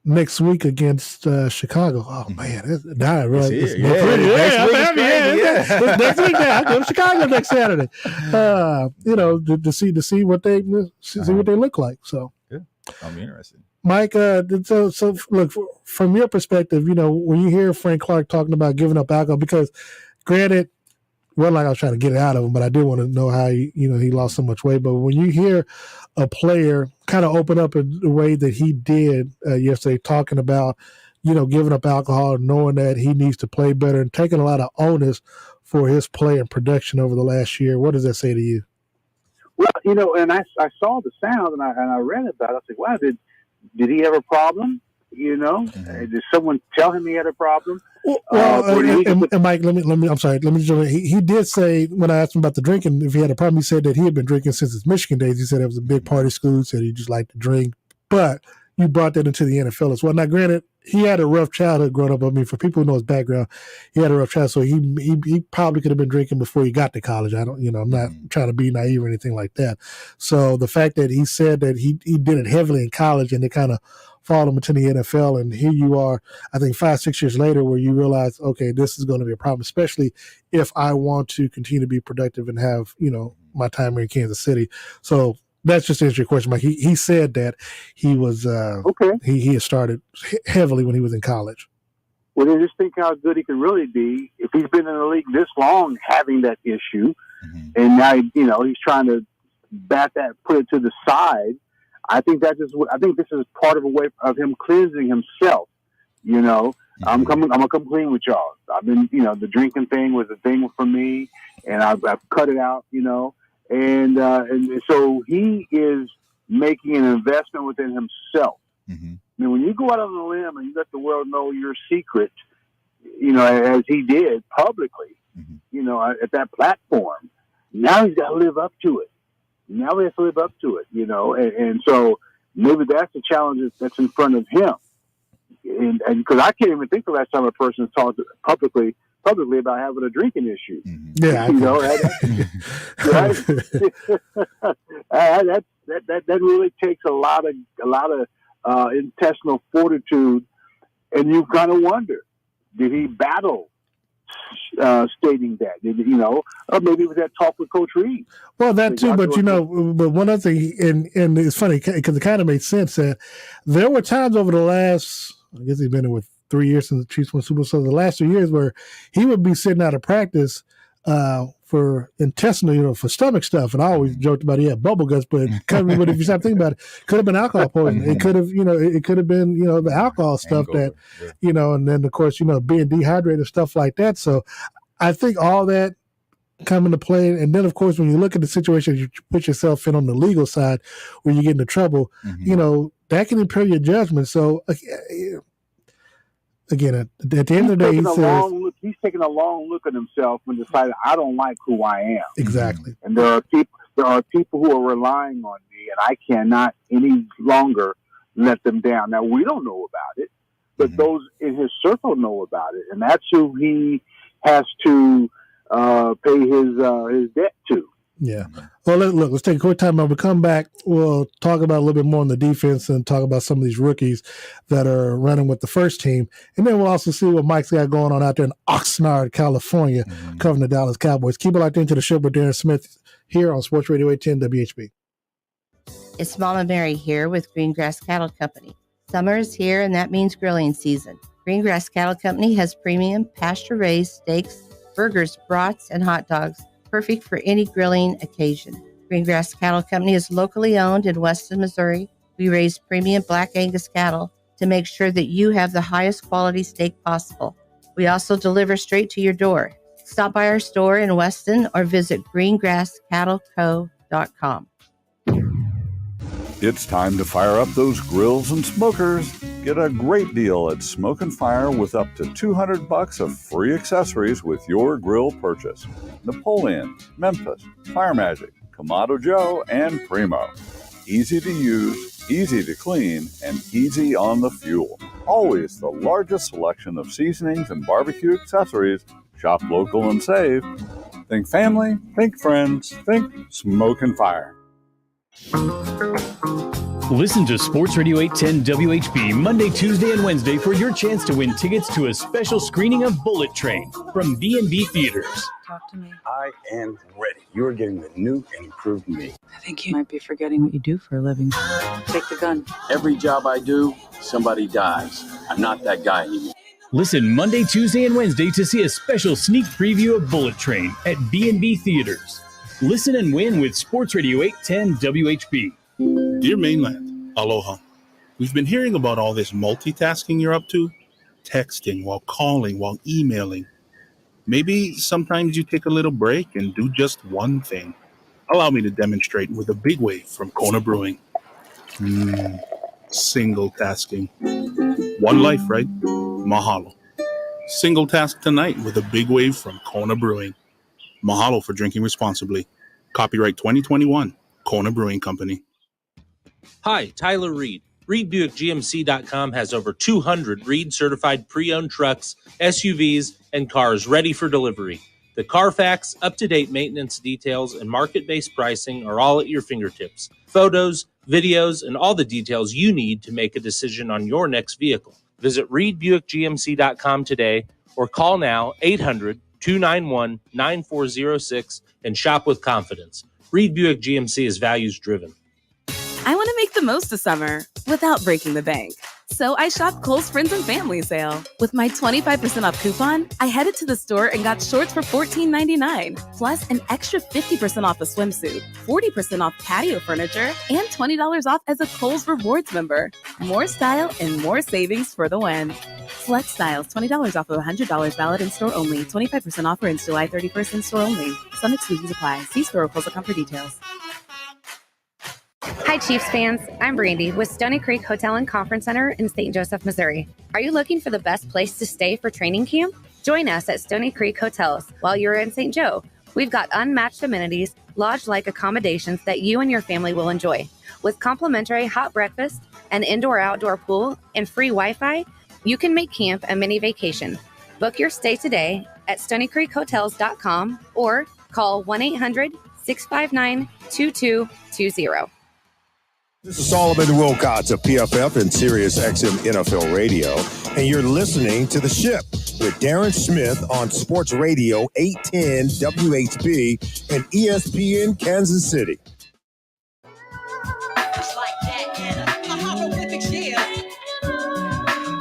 next week against Chicago. Oh man, now I realize it's next week. Now I go to Chicago next Saturday. To see what they look like. So yeah, I'll be interested. Mike, so look, from your perspective, when you hear Frank Clark talking about giving up alcohol, because granted, well, like I was trying to get it out of him, but I did want to know how he lost so much weight. But when you hear a player kind of open up in the way that he did yesterday, talking about, giving up alcohol, knowing that he needs to play better and taking a lot of onus for his play and production over the last year, what does that say to you? Well, and I saw the sound and I read about it. I was like, wow, did he have a problem? Did someone tell him he had a problem? And Mike, let me. I'm sorry. Let me jump in. He did say, when I asked him about the drinking, if he had a problem, he said that he had been drinking since his Michigan days. He said it was a big party school. He said he just liked to drink. But you brought that into the NFL as well. Now, granted, he had a rough childhood growing up. I mean, for people who know his background, he had a rough childhood. So he probably could have been drinking before he got to college. I'm not trying to be naive or anything like that. So the fact that he said that he did it heavily in college and it kind of followed him into the NFL, and here you are, I think 5-6 years later, where you realize, okay, this is going to be a problem, especially if I want to continue to be productive and have, my time here in Kansas City. So that's just to answer your question, Mike. He said that he was okay. He had started heavily when he was in college. Well, then just think how good he can really be if he's been in the league this long, having that issue, and now he's trying to put it to the side. I think this is part of a way of him cleansing himself. I'm gonna come clean with y'all. I've been, the drinking thing was a thing for me, and I've cut it out. And so he is making an investment within himself. Mm-hmm. I mean, when you go out on a limb and you let the world know your secret, as he did publicly, at that platform, now he's got to live up to it. Now he has to live up to it, and so maybe that's the challenge that's in front of him. And because I can't even think the last time a person talked publicly about having a drinking issue. Mm-hmm. Yeah, that really takes a lot of intestinal fortitude, and you kind of wonder, did he battle stating that? Or maybe it was that talk with Coach Reed. Well, that too, but but one other thing, and it's funny because it kind of made sense that there were times over the last, I guess he's been in with 3 years since the Chiefs won Super Bowl, so the last 2 years where he would be sitting out of practice for intestinal, for stomach stuff, and I always joked about he had bubble guts, but if you stop thinking about it, could have been alcohol poisoning. It could have, it could have been, the alcohol stuff that, and then of course, being dehydrated, stuff like that. So I think all that come into play, and then of course, when you look at the situation you put yourself in on the legal side, where you get into trouble, that can impair your judgment. So again, at the end of the day, he's taking a long look at himself and decided, I don't like who I am. Exactly. And there are people who are relying on me, and I cannot any longer let them down. Now, we don't know about it, but those in his circle know about it, and that's who he has to pay his debt to. Yeah. Well, let's take a quick time out. We'll come back. We'll talk about a little bit more on the defense and talk about some of these rookies that are running with the first team. And then we'll also see what Mike's got going on out there in Oxnard, California, covering the Dallas Cowboys. Keep it locked into the show with Darren Smith here on Sports Radio 810 WHB. It's Mama Mary here with Greengrass Cattle Company. Summer is here, and that means grilling season. Greengrass Cattle Company has premium pasture-raised steaks, burgers, brats, and hot dogs, perfect for any grilling occasion. Greengrass Cattle Company is locally owned in Weston, Missouri. We raise premium Black Angus cattle to make sure that you have the highest quality steak possible. We also deliver straight to your door. Stop by our store in Weston or visit greengrasscattleco.com. It's time to fire up those grills and smokers. Get a great deal at Smoke and Fire with up to $200 of free accessories with your grill purchase. Napoleon, Memphis, Fire Magic, Kamado Joe, and Primo. Easy to use, easy to clean, and easy on the fuel. Always the largest selection of seasonings and barbecue accessories. Shop local and save. Think family, think friends, think Smoke and Fire. Listen to Sports Radio 810 WHB Monday, Tuesday, and Wednesday for your chance to win tickets to a special screening of Bullet Train from B&B Theaters. Talk to me. I am ready. You are getting the new and improved me. I think you might be forgetting what you do for a living. Take the gun. Every job I do, somebody dies. I'm not that guy anymore. Listen Monday, Tuesday, and Wednesday to see a special sneak preview of Bullet Train at B&B Theaters. Listen and win with Sports Radio 810 WHB. Dear Mainland, aloha. We've been hearing about all this multitasking you're up to. Texting while calling, while emailing. Maybe sometimes you take a little break and do just one thing. Allow me to demonstrate with a big wave from Kona Brewing. Single tasking. One life, right? Mahalo. Single task tonight with a big wave from Kona Brewing. Mahalo for drinking responsibly. Copyright 2021, Kona Brewing Company. Hi, Tyler Reed. ReedBuickGMC.com has over 200 Reed-certified pre-owned trucks, SUVs, and cars ready for delivery. The Carfax, up-to-date maintenance details, and market-based pricing are all at your fingertips. Photos, videos, and all the details you need to make a decision on your next vehicle. Visit ReedBuickGMC.com today or call now 800-291-9406 and shop with confidence. Reed Buick GMC is values-driven. I want to make the most of summer without breaking the bank. So I shopped Kohl's Friends and Family sale. With my 25% off coupon, I headed to the store and got shorts for $14.99, plus an extra 50% off a swimsuit, 40% off patio furniture, and $20 off as a Kohl's Rewards member. More style and more savings for the win. Select styles, $20 off of $100 valid in-store only. 25% offer ends July 31st in-store only. Some exclusions apply. See store or Kohl's.com for details. Hi, Chiefs fans. I'm Brandy with Stony Creek Hotel and Conference Center in St. Joseph, Missouri. Are you looking for the best place to stay for training camp? Join us at Stony Creek Hotels while you're in St. Joe. We've got unmatched amenities, lodge-like accommodations that you and your family will enjoy. With complimentary hot breakfast, an indoor-outdoor pool, and free Wi-Fi, you can make camp a mini vacation. Book your stay today at StonyCreekHotels.com or call 1-800-659-2220. This is Solomon Wilcox of PFF and Sirius XM NFL Radio, and you're listening to The Ship with Darren Smith on Sports Radio 810 WHB and ESPN Kansas City.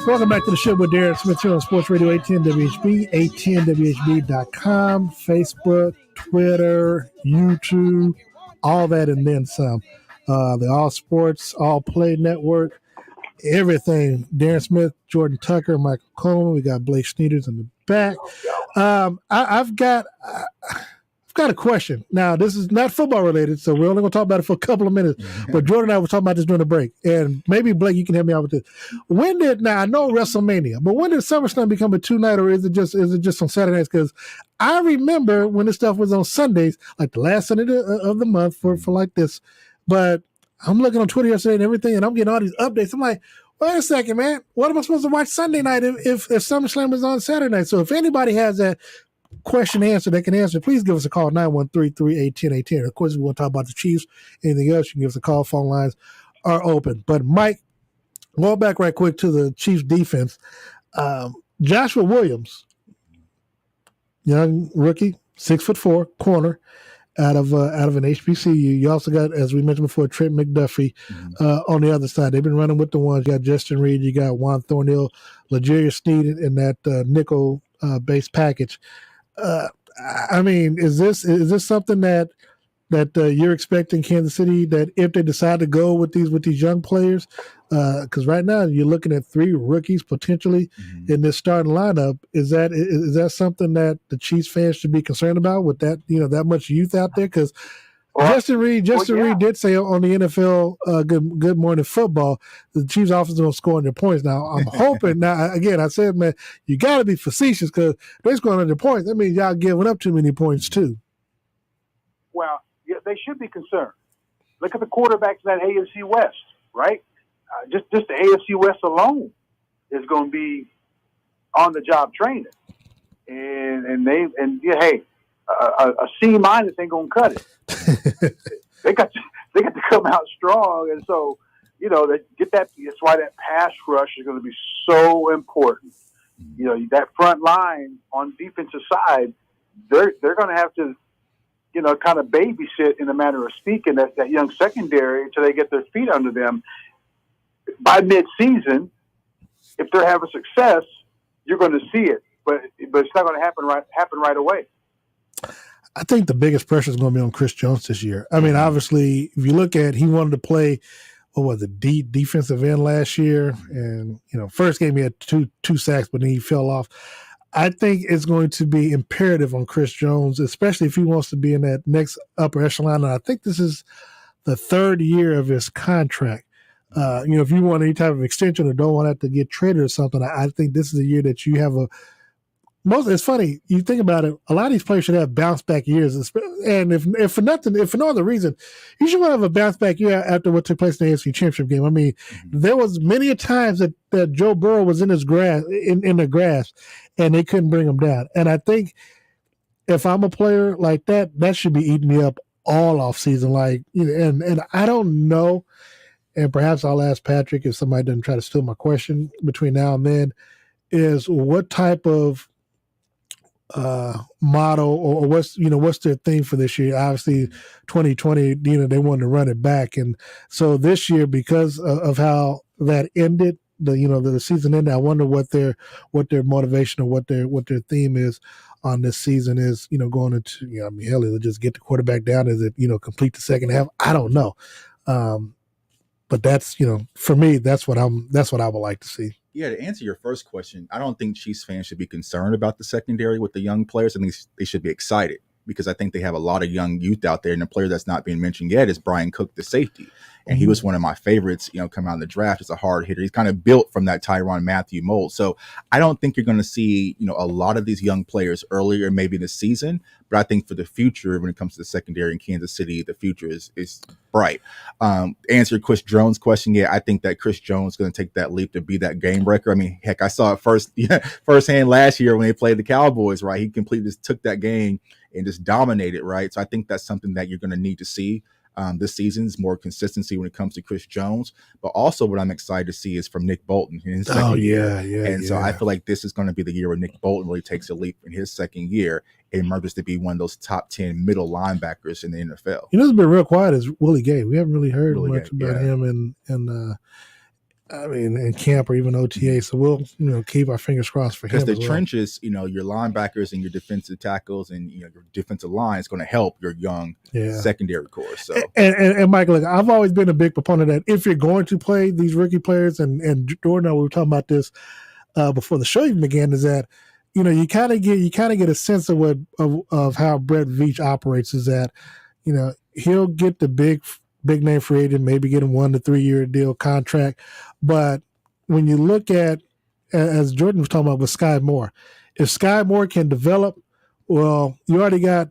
Welcome back to The Ship with Darren Smith here on Sports Radio 810 WHB, 810WHB.com, Facebook, Twitter, YouTube, all that and then some. The All Sports, All Play Network, everything. Darren Smith, Jordan Tucker, Michael Coleman. We got Blake Sneeders in the back. I've got a question. Now, this is not football related, so we're only going to talk about it for a couple of minutes. But Jordan and I were talking about this during the break, and maybe Blake, you can help me out with this. Now I know WrestleMania, but when did SummerSlam become a two-night, or is it just on Saturday nights? Because I remember when this stuff was on Sundays, like the last Sunday of the month for like this. But I'm looking on Twitter yesterday and everything, and I'm getting all these updates. I'm like, wait a second, man. What am I supposed to watch Sunday night if SummerSlam is on Saturday night? So if anybody has that, question answer that can answer, please give us a call, 913-381-1018. Of course, if we want to talk about the Chiefs, anything else, you can give us a call. Phone lines are open. But, Mike, going back right quick to the Chiefs defense, Joshua Williams, young rookie, 6'4", corner, out of an HBCU. You also got, as we mentioned before, Trent McDuffie on the other side. They've been running with the ones. You got Justin Reed, you got Juan Thornhill, L'Jarius Sneed in that nickel base package. I mean, is this something that you're expecting Kansas City, that if they decide to go with these young players, because right now you're looking at 3 rookies potentially in this starting lineup, is that something that the Chiefs fans should be concerned about, with that that much youth out there? Because Justin Reed did say on the NFL Good Morning Football, the Chiefs offense don't score on their points. Now I'm hoping. Now again, I said, man, you got to be facetious, because they're scoring on their points. That means y'all giving up too many points too. Well, yeah, they should be concerned. Look at the quarterbacks in that AFC West, right? Just the AFC West alone is going to be on the job training, hey, a C- ain't going to cut it. they got to come out strong, and so they get that. That's why that pass rush is going to be so important. That front line on defensive side, they're going to have to kind of babysit, in a manner of speaking, that young secondary until they get their feet under them. By mid-season, if they're having success, you're going to see it, but it's not going to happen right away. I think the biggest pressure is going to be on Chris Jones this year. I mean, obviously, if you look at, he wanted to play, defensive end last year, and first game he had two sacks, but then he fell off. I think it's going to be imperative on Chris Jones, especially if he wants to be in that next upper echelon. And I think this is the 3rd year of his contract. If you want any type of extension or don't want to have to get traded or something, I think this is a year that you have it's funny, you think about it, a lot of these players should have bounce back years. And if for no other reason, you should want to have a bounce back year after what took place in the AFC Championship game. I mean, there was many a times that Joe Burrow was in his grasp, in the grasp, and they couldn't bring him down. And I think if I'm a player like that should be eating me up all off season. And I don't know, and perhaps I'll ask Patrick if somebody doesn't try to steal my question between now and then, is what type of model or what's their thing for this year? Obviously 2020, they wanted to run it back, and so this year, because of how that ended, the season ended, I wonder what their motivation or what their theme is on this season is, going into, hell, is it just get the quarterback down? Is it, complete the second half? I don't know. But that's, for me, that's what I would like to see. Yeah, to answer your first question, I don't think Chiefs fans should be concerned about the secondary with the young players. I think they should be excited, because I think they have a lot of young youth out there. And the player that's not being mentioned yet is Brian Cook, the safety. And he was one of my favorites, coming out in the draft. As a hard hitter. He's kind of built from that Tyrann Mathieu mold. So I don't think you're going to see, a lot of these young players earlier, maybe this season. But I think for the future, when it comes to the secondary in Kansas City, the future is bright. Answer Chris Jones' question. Yeah, I think that Chris Jones is going to take that leap to be that game breaker. I mean, heck, I saw it firsthand last year when they played the Cowboys, right? He completely just took that game and just dominated, right? So I think that's something that you're going to need to see. This season's more consistency when it comes to Chris Jones, but also what I'm excited to see is from Nick Bolton in his second year. So I feel like this is going to be the year where Nick Bolton really takes a leap in his second year and emerges to be one of those top 10 middle linebackers in the NFL. Who's been real quiet is Willie Gay. We haven't really heard much about him in camp or even OTA. So we'll keep our fingers crossed for him. Because the trenches, your linebackers and your defensive tackles and your defensive line is going to help your young secondary core. So and Mike, look, I've always been a big proponent that if you're going to play these rookie players, and Jordan, we were talking about this before the show even began, is that you kind of get a sense of how Brett Veach operates. Is that he'll get the big name free agent, maybe get him 1 to 3 year deal contract. But when you look at, as Jordan was talking about with Sky Moore, if Sky Moore can develop, well, you already got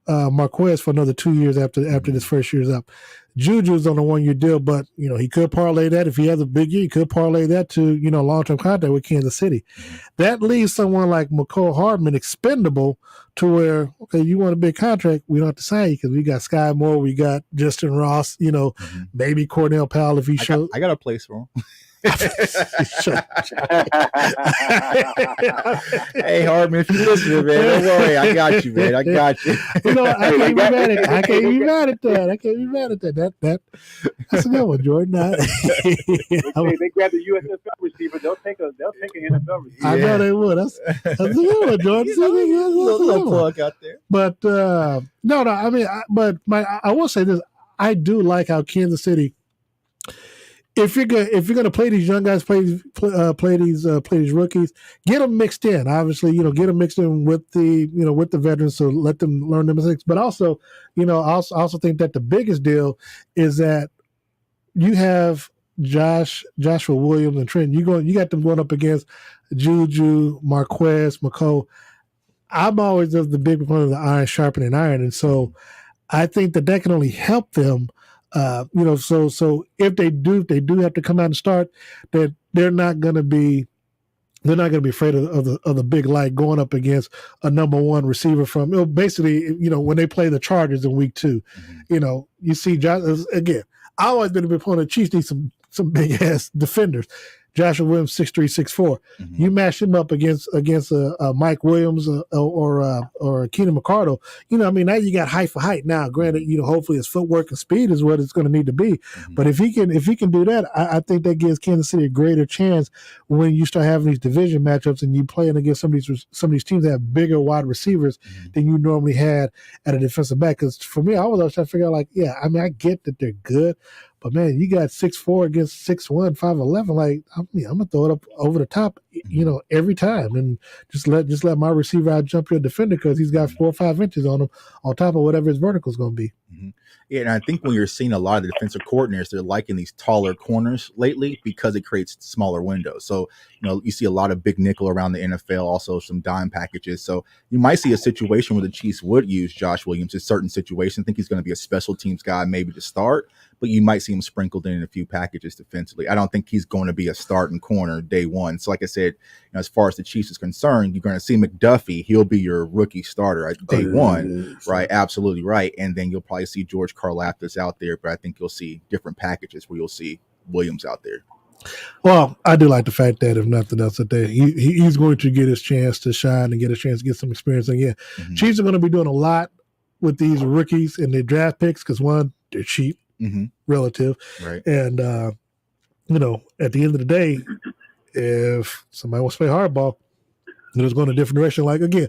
Marquez for another 2 years after this first year's up. Juju's on a 1-year deal, but he could parlay that if he has a big year. He could parlay that to long-term contract with Kansas City. That leaves someone like McCole Hardman expendable to where you want a big contract, we don't have to sign you because we got Sky Moore, we got Justin Ross, maybe Cornell Powell if he shows. I got a place for him. Hey Hardman, if you're listening, man, don't worry. I got you, man. I got you. I can't be mad at that. That's a good one, Jordan. They grab the USFL receiver. They'll take an NFL receiver. I know they would. That's a good one, Jordan. Little plug out there. But no. I mean, I will say this. I do like how Kansas City. If you're gonna play these young guys, play these rookies, get them mixed in. Obviously, get them mixed in with the with the veterans, so let them learn their mistakes. But also, I also think that the biggest deal is that you have Joshua Williams and Trent. You got them going up against Juju, Marquez, McCole. I'm always the big proponent of the iron sharpening iron, and so I think that can only help them. So if they do have to come out and start, that they're not going to be afraid of the big light going up against a number one receiver from basically when they play the Chargers in week 2. You see Josh again. I always been a big proponent. Chiefs need some big ass defenders. Joshua Williams 6'3", 6'4". You mash him up against Mike Williams or Keenan McCardle. Now you got height for height. Now, granted, hopefully his footwork and speed is what it's going to need to be. But if he can do that, I think that gives Kansas City a greater chance when you start having these division matchups and you playing against some of these teams that have bigger wide receivers than you normally had at a defensive back. Because for me, I was always trying to figure out I get that they're good. But man, you got 6'4" against 6'1", 5'11". I'm gonna throw it up over the top, every time, and just let my receiver out jump your defender because he's got 4 or 5 inches on him on top of whatever his vertical is gonna be. Yeah, and I think when you're seeing a lot of the defensive coordinators, they're liking these taller corners lately because it creates smaller windows. So, you see a lot of big nickel around the NFL, also some dime packages. So you might see a situation where the Chiefs would use Josh Williams in certain situations. I think he's going to be a special teams guy maybe to start, but you might see him sprinkled in a few packages defensively. I don't think he's going to be a starting corner day one. So like I said, as far as the Chiefs is concerned, you're going to see McDuffie. He'll be your rookie starter at day one, right? Absolutely right. And then you'll probably see George Karlaftis out there, but I think you'll see different packages where you'll see Williams out there. Well, I do like the fact that if nothing else, that he's going to get his chance to shine and get a chance to get some experience. And Chiefs are going to be doing a lot with these rookies and their draft picks because one, they're cheap, relative, right? And at the end of the day, if somebody wants to play hardball, it's going a different direction. Like again.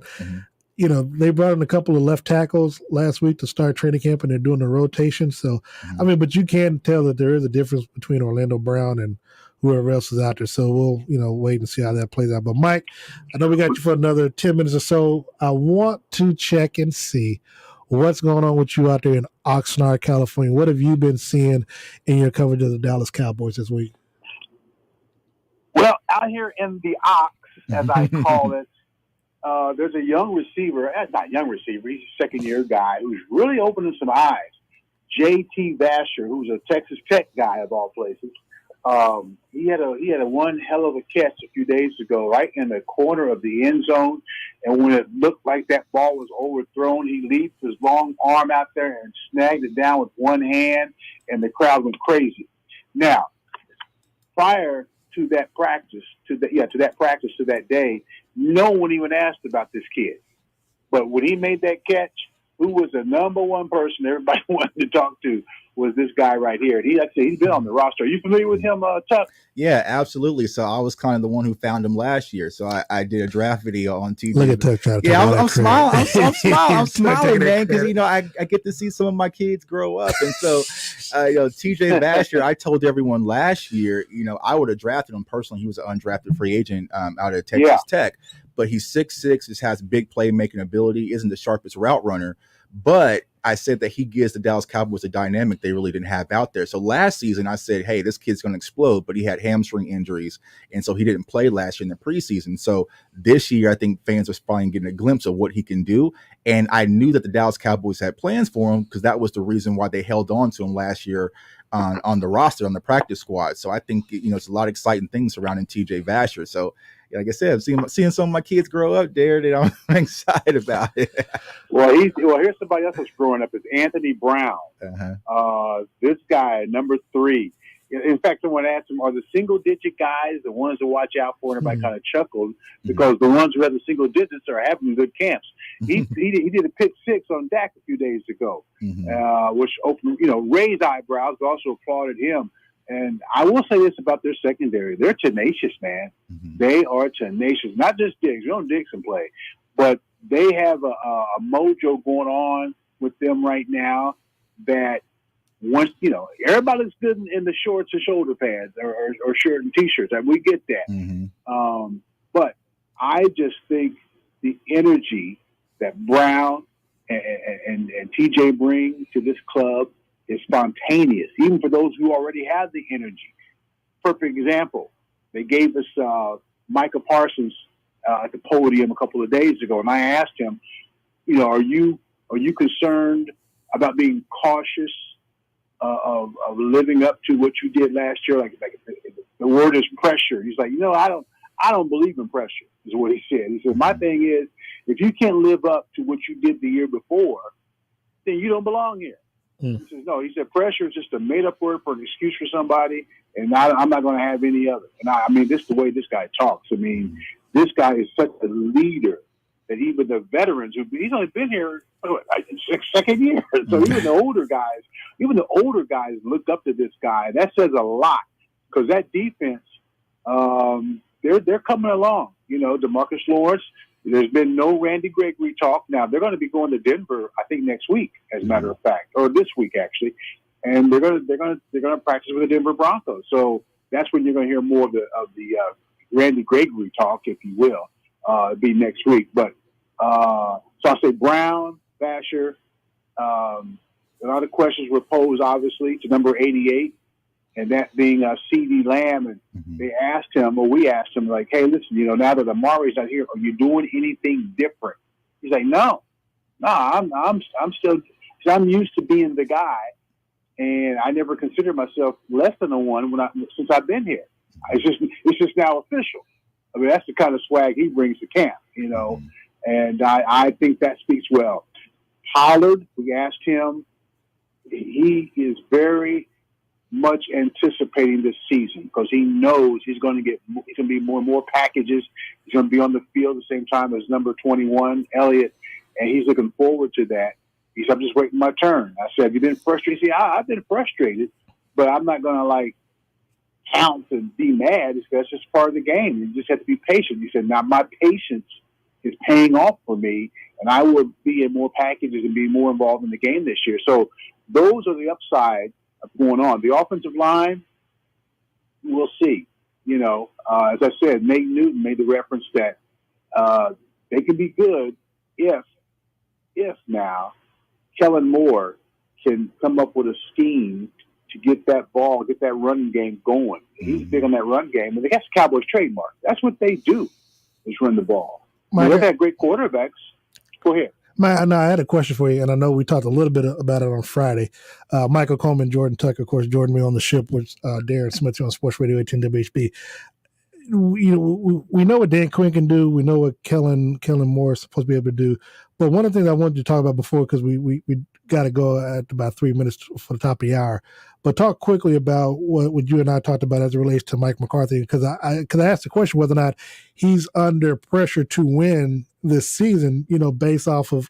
They brought in a couple of left tackles last week to start training camp, and they're doing a rotation. So, but you can tell that there is a difference between Orlando Brown and whoever else is out there. So we'll, wait and see how that plays out. But Mike, I know we got you for another 10 minutes or so. I want to check and see what's going on with you out there in Oxnard, California. What have you been seeing in your coverage of the Dallas Cowboys this week? Well, out here in the Ox, as I call it, there's a young receiver, not young receiver, he's a second-year guy who's really opening some eyes. J.T. Vasher, who's a Texas Tech guy of all places. He had a one hell of a catch a few days ago, right in the corner of the end zone. And when it looked like that ball was overthrown, he leaped his long arm out there and snagged it down with one hand, and the crowd went crazy. Now, prior to that practice, to that day, no one even asked about this kid. But when he made that catch, who was the number one person everybody wanted to talk to was this guy right here. He's been on the roster. Are you familiar with him, Tuck? Yeah, absolutely. So I was kind of the one who found him last year. So I did a draft video on TV. Look at Tuck trying to I'm smiling. I'm smiling, man, because I get to see some of my kids grow up. And so, TJ Vasher, I told everyone last year, I would have drafted him personally. He was an undrafted free agent out of Texas Tech, but he's 6'6", has big playmaking ability, isn't the sharpest route runner. But I said that he gives the Dallas Cowboys a dynamic they really didn't have out there. So last season I said, hey, this kid's going to explode, but he had hamstring injuries, and so he didn't play last year in the preseason. So this year I think fans are finally getting a glimpse of what he can do, and I knew that the Dallas Cowboys had plans for him because that was the reason why they held on to him last year on the roster, on the practice squad. So I think, it's a lot of exciting things surrounding TJ Vasher. So like I said, seeing some of my kids grow up there, that I'm excited about it. Well, here's somebody else that's growing up. It's Anthony Brown. This guy, number 3. In fact, someone asked him, are the single-digit guys the ones to watch out for? And everybody kind of chuckled because the ones who have the single digits are having good camps. He did a pick 6 on Dak a few days ago, which opened, raised eyebrows, but also applauded him. And I will say this about their secondary. They're tenacious, man. They are tenacious. Not just Diggs. We don't Diggs can play. But they have a mojo going on with them right now that once, everybody's good in the shorts and shoulder pads or shirt and T-shirts. We get that. But I just think the energy that Brown and TJ bring to this club is spontaneous, even for those who already have the energy. Perfect example. They gave us Micah Parsons at the podium a couple of days ago, and I asked him, are you concerned about being cautious of living up to what you did last year? Like the word is pressure. He's like, I don't believe in pressure, is what he said. He said, my thing is, if you can't live up to what you did the year before, then you don't belong here. He says, no, he said, pressure is just a made-up word for an excuse for somebody, and I'm not going to have any other. And I mean, this is the way this guy talks. I mean, this guy is such a leader that even the veterans, he's only been here second year. So even the older guys look up to this guy. That says a lot because that defense, they're coming along. DeMarcus Lawrence, there's been no Randy Gregory talk. Now they're going to be going to Denver, I think, next week, as a matter of fact, or this week actually, and they're going to practice with the Denver Broncos. So that's when you're going to hear more of the Randy Gregory talk, if you will. It'll be next week. But so I'll say Brown, Vasher. A lot of questions were posed, obviously, to number 88. And that being C.D. Lamb, and they asked him, or we asked him, like, hey, listen, now that Amari's not here, are you doing anything different? He's like, no, I'm still, I'm used to being the guy, and I never considered myself less than a one since I've been here. It's just now official. I mean, that's the kind of swag he brings to camp, and I think that speaks well. Pollard, we asked him, he is very much anticipating this season because he knows he's going to be more and more packages. He's going to be on the field at the same time as number 21, Elliott, and he's looking forward to that. He said, I'm just waiting my turn. I said, have you been frustrated? He said, I've been frustrated, but I'm not going to pounce and be mad. That's just part of the game. You just have to be patient. He said, now my patience is paying off for me, and I will be in more packages and be more involved in the game this year. So those are the upside of going on. The offensive line, we'll see. As I said, Nate Newton made the reference that they can be good if now Kellen Moore can come up with a scheme to get that running game going. He's big on that run game, and that's the Cowboys' trademark. That's what they do, is run the ball. They've had great quarterbacks. Go ahead. I had a question for you, and I know we talked a little bit about it on Friday. Michael Coleman, Jordan Tucker, of course, Jordan me on the ship with Darren Smith on Sports Radio 18 WHB. We know what Dan Quinn can do. We know what Kellen Moore is supposed to be able to do. But one of the things I wanted to talk about before, because we got to go at about 3 minutes for the top of the hour, but talk quickly about what you and I talked about as it relates to Mike McCarthy, because I asked the question whether or not he's under pressure to win this season, based off of,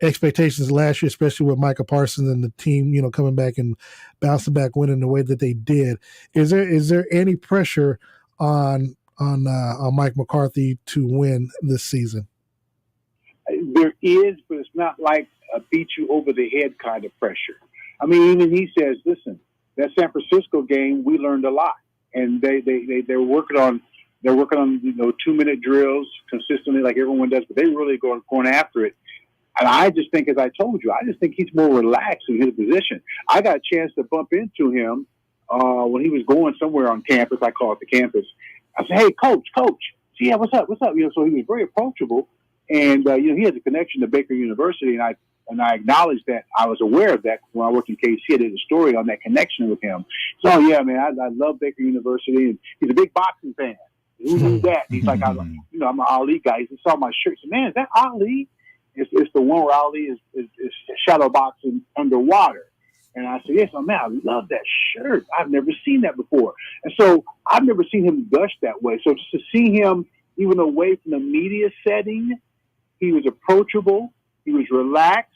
expectations last year, especially with Micah Parsons and the team, coming back and bouncing back, winning the way that they did. Is there any pressure on Mike McCarthy to win this season? There is, but it's not like a beat you over the head kind of pressure. I mean, even he says, listen, that San Francisco game, we learned a lot, and they're working on 2-minute drills consistently like everyone does, but they really going after it. And I just think, as I told you, I just think he's more relaxed in his position. I got a chance to bump into him when he was going somewhere on campus. I call it the campus. I said, "Hey, coach, yeah, what's up? So he was very approachable, and he has a connection to Baker University, and I acknowledged that. I was aware of that when I worked in KC. I did a story on that connection with him. So yeah, man, I love Baker University, and he's a big boxing fan. Who knew that? He's like, I'm an Ali guy. He saw my shirt. He said, man, is that Ali? It's the one where Ali is shadow boxing underwater. And I said, yes, man, I love that shirt. I've never seen that before. And so I've never seen him gush that way. So just to see him, even away from the media setting, he was approachable, he was relaxed,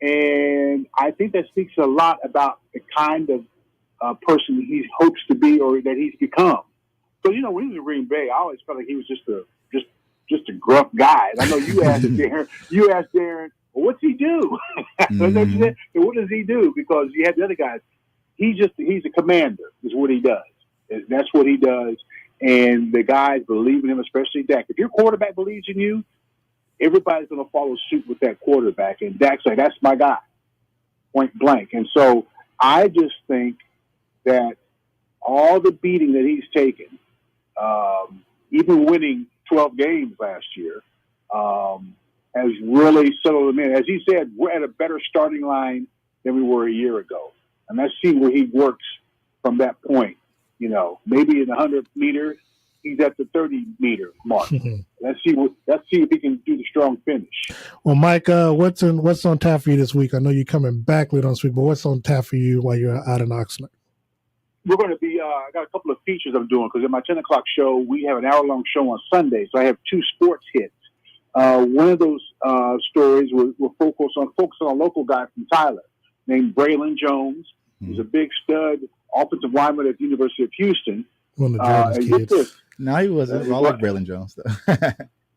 and I think that speaks a lot about the kind of person he hopes to be or that he's become. So, when he was in Green Bay, I always felt like he was just a gruff guy. And I know you asked Darren, well, what's he do? What does he do? Because you have the other guys. He's a commander is what he does. That's what he does. And the guys believe in him, especially Dak. If your quarterback believes in you, everybody's going to follow suit with that quarterback. And Dak's like, that's my guy, point blank. And so I just think that all the beating that he's taken, even winning 12 games last year, has really settled him in. As he said, we're at a better starting line than we were a year ago. And let's see where he works from that point. Maybe in the 100 meter, he's at the 30-meter mark. Let's see if he can do the strong finish. Well, Mike, what's on tap for you this week? I know you're coming back later on this week, but what's on tap for you while you're out in Oxnard? We're going to be, I got a couple of features I'm doing because in my 10 o'clock show, we have an hour-long show on Sunday. So I have 2 sports hits. One of those stories will focus on a local guy from Tyler named Braylon Jones. He's a big stud offensive lineman at the University of Houston. One of the Jordan's kids. No, he wasn't. I like Braylon Jones, though.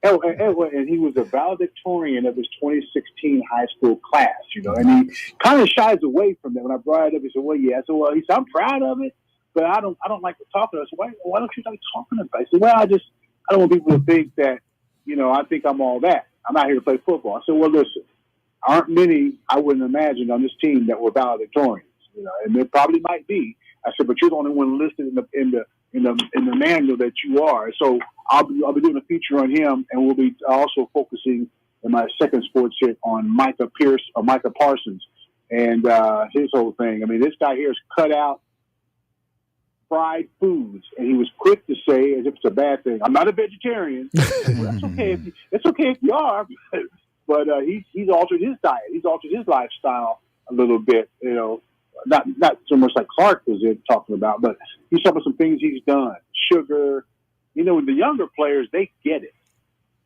And he was a valedictorian of his 2016 high school class, and he kind of shies away from that. When I brought it up, he said, well, yeah. So, he said, I'm proud of it, but I don't like to talk about it. I said, why don't you like talking about it? He said, well, I don't want people to think that, I think I'm all that. I'm out here to play football. I said, well, listen, aren't many, I wouldn't imagine, on this team that were valedictorians, and there probably might be. I said, but you're the only one listed in the manual that you are. So I'll be doing a feature on him, and we'll be also focusing in my second sports hit on Micah Parsons and his whole thing. I mean, this guy here is cut out fried foods, and he was quick to say, as if it's a bad thing, I'm not a vegetarian. Well, that's okay. It's okay if you are, but he's altered his diet. He's altered his lifestyle a little bit. Not so much like Clark was talking about, but he's talking about some things he's done. Sugar, the younger players, they get it.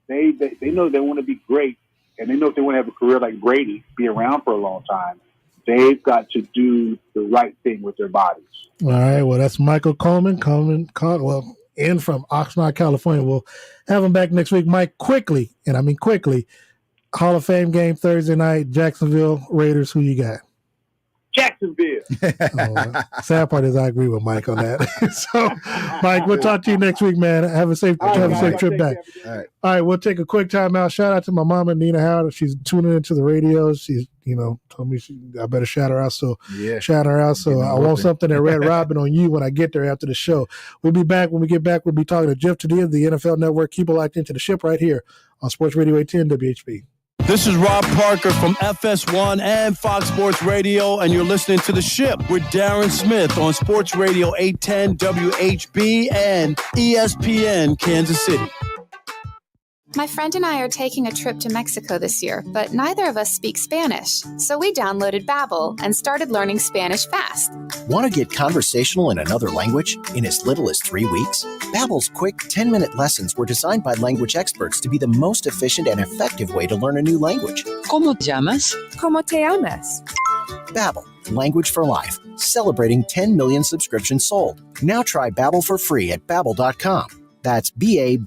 They know they want to be great, and they know if they want to have a career like Brady, be around for a long time, they've got to do the right thing with their bodies. All right. Well, that's Michael Coleman in from Oxnard, California. We'll have him back next week. Mike, quickly, Hall of Fame game Thursday night, Jacksonville Raiders. Who you got? Jacksonville. Sad part is I agree with Mike on that. So, Mike, we'll talk to you next week, man. Have a safe trip back. All right, we'll take a quick time out. Shout out to my mama, Nina Howard. She's tuning into the radio. She's, told me I better shout her out. So, shout her out. So, I want something at Red Robin on you when I get there after the show. We'll be back. When we get back, we'll be talking to Jeff Chadiha of the NFL Network. Keep it locked into the ship right here on Sports Radio 810 WHB. This is Rob Parker from FS1 and Fox Sports Radio, and you're listening to The Ship with Darren Smith on Sports Radio 810 WHB and ESPN Kansas City. My friend and I are taking a trip to Mexico this year, but neither of us speak Spanish. So we downloaded Babbel and started learning Spanish fast. Want to get conversational in another language in as little as 3 weeks? Babbel's quick 10-minute lessons were designed by language experts to be the most efficient and effective way to learn a new language. ¿Cómo te llamas? ¿Cómo te llamas? Babbel, language for life, celebrating 10 million subscriptions sold. Now try Babbel for free at Babbel.com. That's Babbel.com.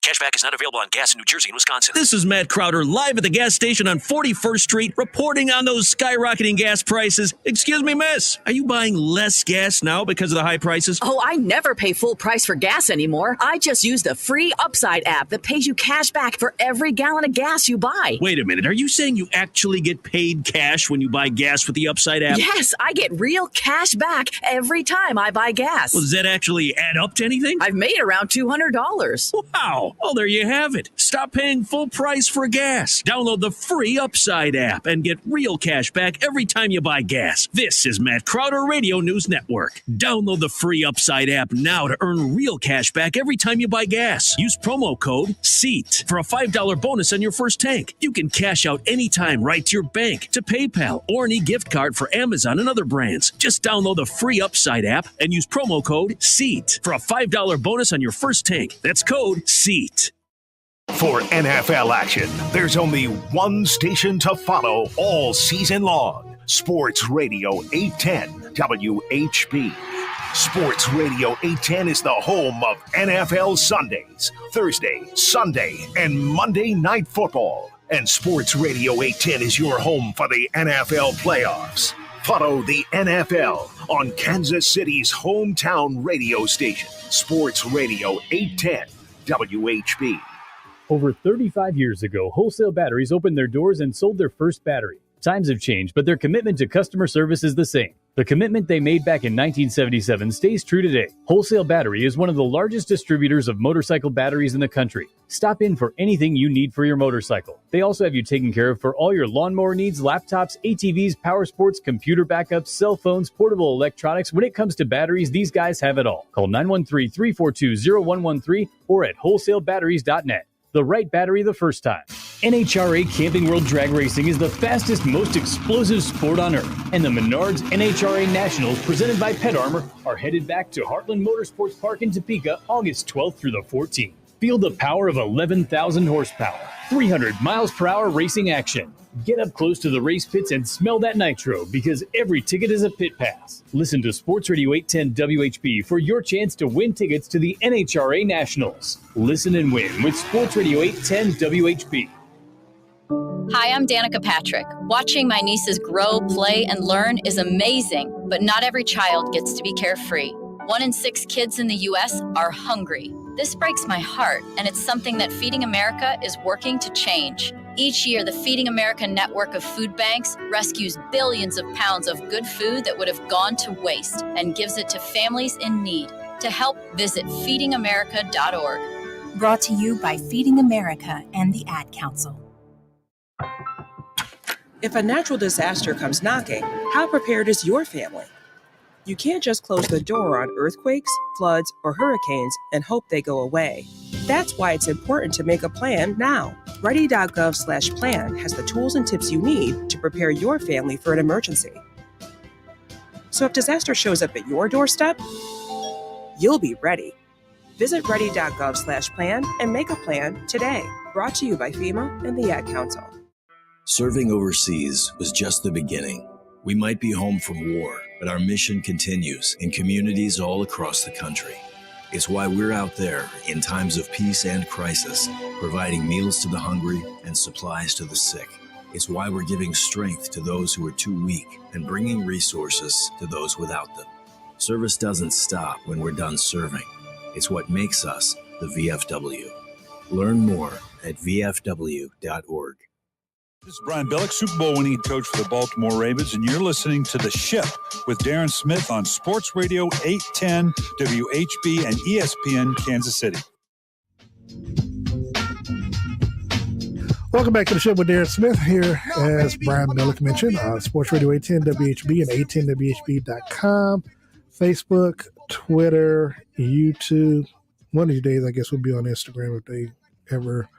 Cashback is not available on gas in New Jersey and Wisconsin. This is Matt Crowder live at the gas station on 41st Street reporting on those skyrocketing gas prices. Excuse me, miss, are you buying less gas now because of the high prices? Oh, I never pay full price for gas anymore. I just use the free Upside app that pays you cash back for every gallon of gas you buy. Wait a minute, are you saying you actually get paid cash when you buy gas with the Upside app? Yes, I get real cash back every time I buy gas. Well, does that actually add up to anything? I've made around $200. Wow. Well, there you have it. Stop paying full price for gas. Download the free Upside app and get real cash back every time you buy gas. This is Matt Crowder Radio News Network. Download the free Upside app now to earn real cash back every time you buy gas. Use promo code SEAT for a $5 bonus on your first tank. You can cash out anytime right to your bank, to PayPal, or an e-gift card for Amazon and other brands. Just download the free Upside app and use promo code SEAT for a $5 bonus on your first tank. That's code SEAT. For NFL action, there's only one station to follow all season long. Sports Radio 810 WHB. Sports Radio 810 is the home of NFL Sundays, Thursday, Sunday, and Monday Night Football. And Sports Radio 810 is your home for the NFL playoffs. Follow the NFL on Kansas City's hometown radio station, Sports Radio 810 WHB. Over 35 years ago, Wholesale Batteries opened their doors and sold their first battery. Times have changed, but their commitment to customer service is the same. The commitment they made back in 1977 stays true today. Wholesale Battery is one of the largest distributors of motorcycle batteries in the country. Stop in for anything you need for your motorcycle. They also have you taken care of for all your lawnmower needs, laptops, ATVs, power sports, computer backups, cell phones, portable electronics. When it comes to batteries, these guys have it all. Call 913-342-0113 or at wholesalebatteries.net. The right battery the first time. NHRA Camping World Drag Racing is the fastest, most explosive sport on earth. And the Menards NHRA Nationals, presented by Pet Armor, are headed back to Heartland Motorsports Park in Topeka, August 12th through the 14th. Feel the power of 11,000 horsepower, 300 miles per hour racing action. Get up close to the race pits and smell that nitro, because every ticket is a pit pass. Listen to Sports Radio 810 WHB for your chance to win tickets to the NHRA Nationals. Listen and win with Sports Radio 810 WHB. Hi, I'm Danica Patrick. Watching my nieces grow, play, and learn is amazing, but not every child gets to be carefree. 1 in 6 kids in the U.S. are hungry. This breaks my heart, and it's something that Feeding America is working to change. Each year, the Feeding America network of food banks rescues billions of pounds of good food that would have gone to waste and gives it to families in need. To help, visit feedingamerica.org. Brought to you by Feeding America and the Ad Council. If a natural disaster comes knocking, how prepared is your family? You can't just close the door on earthquakes, floods, or hurricanes and hope they go away. That's why it's important to make a plan now. Ready.gov/plan has the tools and tips you need to prepare your family for an emergency. So if disaster shows up at your doorstep, you'll be ready. Visit ready.gov/plan and make a plan today. Brought to you by FEMA and the Ad Council. Serving overseas was just the beginning. We might be home from war, but our mission continues in communities all across the country. It's why we're out there in times of peace and crisis, providing meals to the hungry and supplies to the sick. It's why we're giving strength to those who are too weak and bringing resources to those without them. Service doesn't stop when we're done serving. It's what makes us the VFW. Learn more at vfw.org. This is Brian Billick, Super Bowl winning coach for the Baltimore Ravens, and you're listening to The Ship with Darren Smith on Sports Radio 810 WHB and ESPN Kansas City. Welcome back to The Ship with Darren Smith here, as Brian Billick mentioned, on Sports Radio 810 WHB and 810WHB.com, Facebook, Twitter, YouTube. One of these days, I guess, we'll be on Instagram if they ever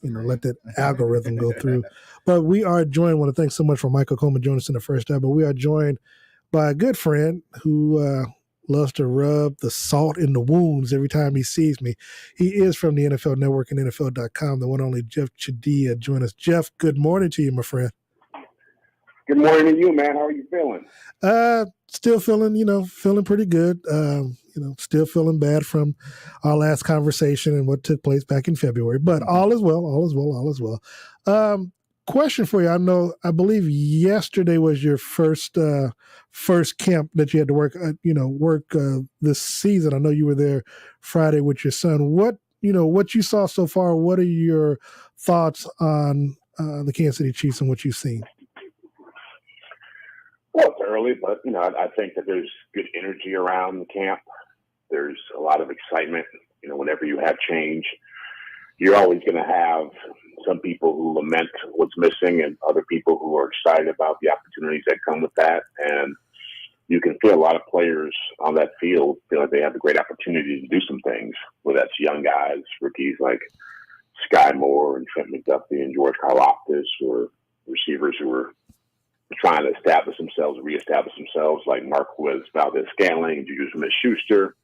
let that algorithm go through. But we are joined, I want to thank so much for Michael Coleman joining us in the first hour, but we are joined by a good friend who loves to rub the salt in the wounds every time he sees me. He is from the NFL Network and NFL.com, the one only Jeff Chadiha. Join us. Jeff, good morning to you, my friend. Good morning to you, man. How are you feeling? Still feeling pretty good. still feeling bad from our last conversation and what took place back in February. But all is well, all is well, all is well. Question for you. I believe yesterday was your first camp that you had to work this season. I know you were there Friday with your son. What you saw so far, what are your thoughts on the Kansas City Chiefs and what you've seen? Well, it's early, but, I think that there's good energy around the camp. There's a lot of excitement. Whenever you have change, you're always going to have some people who lament what's missing and other people who are excited about the opportunities that come with that. And you can feel a lot of players on that field feel like they have a great opportunity to do some things, whether that's young guys, rookies like Sky Moore and Trent McDuffie and George Karlaftis, or receivers who are trying to reestablish themselves like Marquez Valdez-Scantling, Juju Smith-Schuster,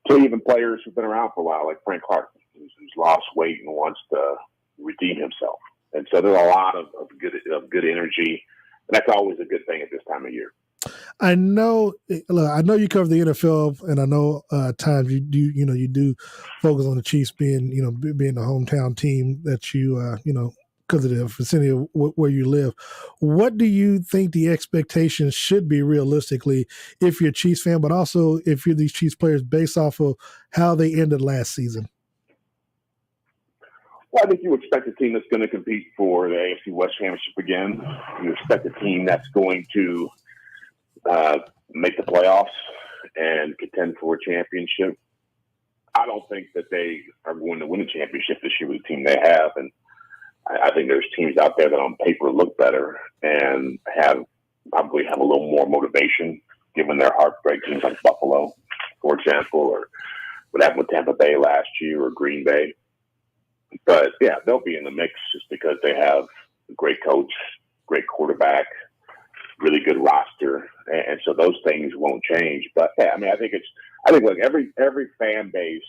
to even players who've been around for a while like Frank Clark, who's lost weight and wants to redeem himself. And so there's a lot of good energy. And that's always a good thing at this time of year. I know you cover the NFL, and I know times you do focus on the Chiefs being the hometown team that you because of the vicinity of where you live. What do you think the expectations should be realistically if you're a Chiefs fan, but also if you're these Chiefs players based off of how they ended last season? Well, I think you expect a team that's going to compete for the AFC West Championship again. You expect a team that's going to make the playoffs and contend for a championship. I don't think that they are going to win a championship this year with the team they have, and I think there's teams out there that on paper look better and probably have a little more motivation given their heartbreak, teams like Buffalo, for example, or what happened with Tampa Bay last year or Green Bay. But, yeah, they'll be in the mix just because they have a great coach, great quarterback, really good roster, and so those things won't change. But, yeah, I think look, every fan base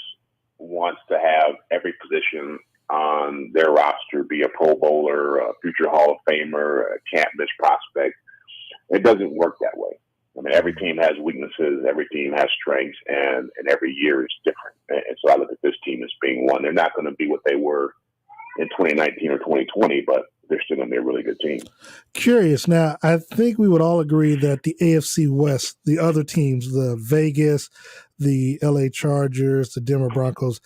wants to have every position on their roster be a Pro Bowler, a future Hall of Famer, a can't-miss prospect. It doesn't work that way. Every team has weaknesses, every team has strengths, and every year is different. And so I look at this team as being one. They're not going to be what they were in 2019 or 2020, but they're still going to be a really good team. Curious. Now, I think we would all agree that the AFC West, the other teams, the Vegas, the LA Chargers, the Denver Broncos,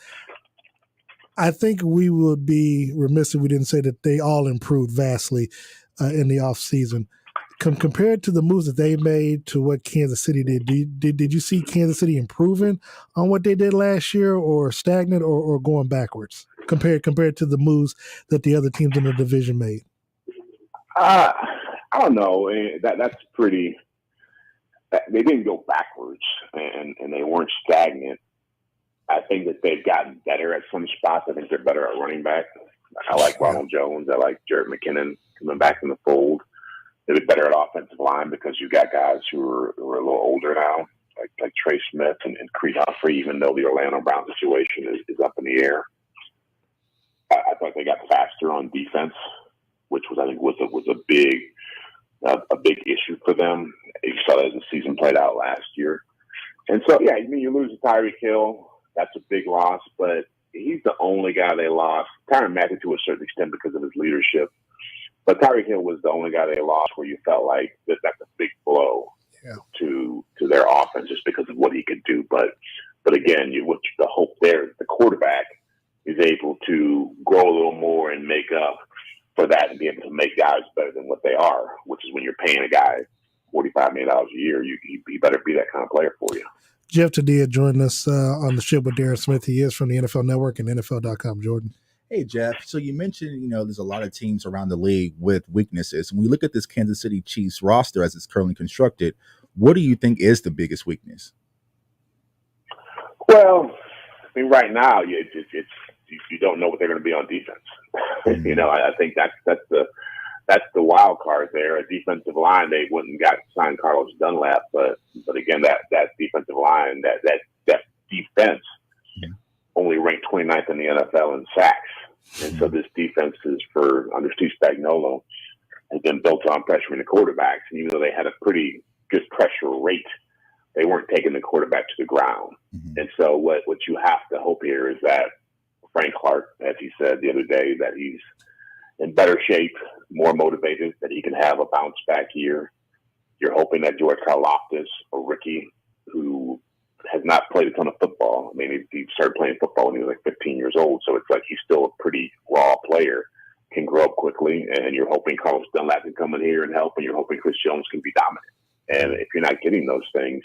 I think we would be remiss if we didn't say that they all improved vastly in the offseason. Compared to the moves that they made to what Kansas City did, did you see Kansas City improving on what they did last year, or stagnant, or going backwards compared to the moves that the other teams in the division made? I don't know. That's pretty – they didn't go backwards, and they weren't stagnant. I think that they've gotten better at some spots. I think they're better at running back. I like Ronald Jones. I like Jared McKinnon coming back in the fold. They're better at offensive line because you got guys who are a little older now, like Trey Smith and Creed Humphrey, even though the Orlando Brown situation is up in the air. I thought they got faster on defense, which was a big issue for them. You saw that as the season played out last year. And so, yeah, you lose to Tyreek Hill. That's a big loss, but he's the only guy they lost. Tyrann Mathieu to a certain extent because of his leadership. But Tyreek Hill was the only guy they lost where you felt like that's a big blow to their offense just because of what he could do. But again, the hope there is the quarterback is able to grow a little more and make up for that and be able to make guys better than what they are, which is when you're paying a guy $45 million a year, he better be that kind of player for you. Jeff Chadiha joined us on the ship with Darren Smith. He is from the NFL Network and NFL.com. Jordan. Hey, Jeff. So you mentioned, there's a lot of teams around the league with weaknesses. When we look at this Kansas City Chiefs roster as it's currently constructed, what do you think is the biggest weakness? Well, right now, you don't know what they're going to be on defense. I think that's the wild card there. A defensive line, they wouldn't got signed Carlos Dunlap, but again, that defensive line, that defense only ranked 29th in the NFL in sacks. And so this defense is under Steve Spagnuolo has been built on pressuring the quarterbacks. And even though they had a pretty good pressure rate, they weren't taking the quarterback to the ground. And so what you have to hope here is that Frank Clark, as he said the other day, that he's in better shape, more motivated, that he can have a bounce back year. You're hoping that George Karlaftis, a rookie who has not played a ton of football. I mean, he started playing football when he was like 15 years old, so it's like he's still a pretty raw player, can grow up quickly, and you're hoping Carlos Dunlap can come in here and help, and you're hoping Chris Jones can be dominant. And if you're not getting those things,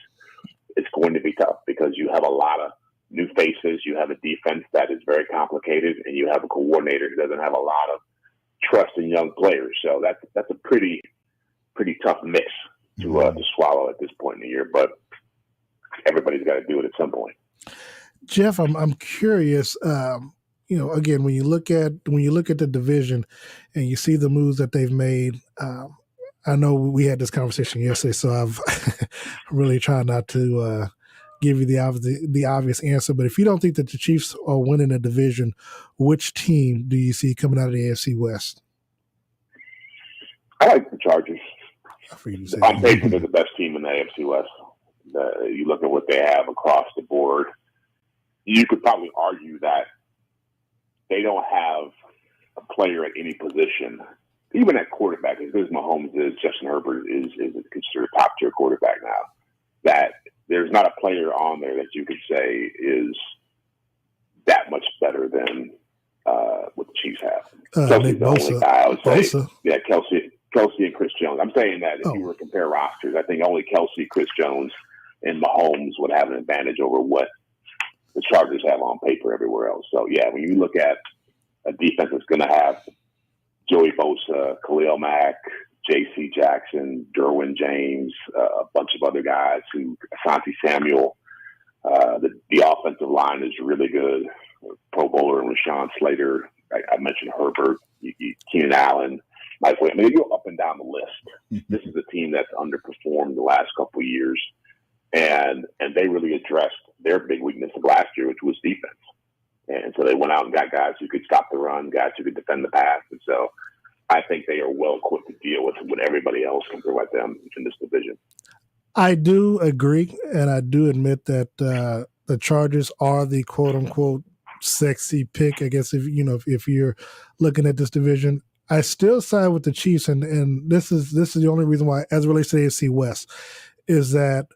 it's going to be tough because you have a lot of new faces, you have a defense that is very complicated, and you have a coordinator who doesn't have a lot of trust in young players. So that's a pretty tough mix to swallow at this point in the year. But everybody's got to do it at some point. Jeff, I'm curious. Again, when you look at the division and you see the moves that they've made, I know we had this conversation yesterday, so I've really tried not to give you the obvious answer. But if you don't think that the Chiefs are winning the division, which team do you see coming out of the AFC West? I like the Chargers. On paper, they're the best team in the AFC West. You look at what they have across the board. You could probably argue that they don't have a player at any position, even at quarterback, as good as Mahomes is, Justin Herbert is considered a top-tier quarterback now, that there's not a player on there that you could say is that much better than what the Chiefs have. Kelsey's the only guy I would say. Yeah, Kelsey and Chris Jones. I'm saying that if you were to compare rosters, I think only Kelsey, Chris Jones, and Mahomes would have an advantage over what the Chargers have on paper everywhere else. So, yeah, when you look at a defense that's going to have Joey Bosa, Khalil Mack, J.C. Jackson, Derwin James, a bunch of other guys, Asante Samuel, the offensive line is really good. Pro Bowler and Rashawn Slater. I mentioned Herbert, Keenan Allen. I mean, you go up and down the list. This is a team that's underperformed the last couple of years, and they really addressed their big weakness of last year, which was defense. And so they went out and got guys who could stop the run, guys who could defend the pass. And so I think they are well equipped to deal with what everybody else can throw at them in this division. I do agree, and I do admit that the Chargers are the quote unquote sexy pick. I guess if you're looking at this division, I still side with the Chiefs, and this is the only reason why, as it relates to the AFC West, is that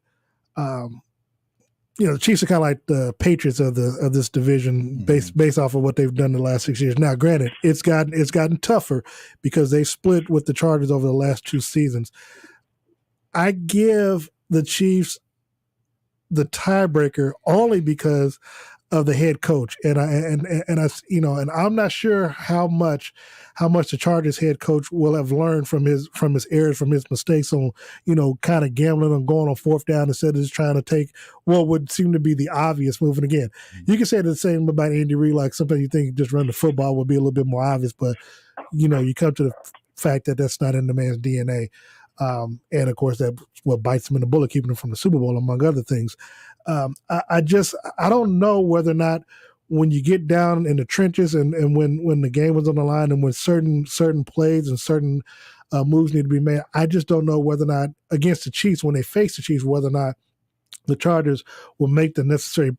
the Chiefs are kind of like the Patriots of this division, based off of what they've done the last 6 years. Now, granted, it's gotten tougher because they split with the Chargers over the last 2 seasons. I give the Chiefs the tiebreaker only because of the head coach, and I'm not sure how much the Chargers head coach will have learned from his errors, from his mistakes on kind of gambling and going on 4th down instead of just trying to take what would seem to be the obvious move. And again, you can say the same about Andy Reid. Like sometimes you think just run the football would be a little bit more obvious, but you come to the fact that that's not in the man's DNA. And of course, that's what bites him in the bullet, keeping him from the Super Bowl, among other things. I don't know whether or not when you get down in the trenches and when the game was on the line and when certain plays and certain moves need to be made, I just don't know whether or not against the Chiefs, when they face the Chiefs, whether or not the Chargers will make the necessary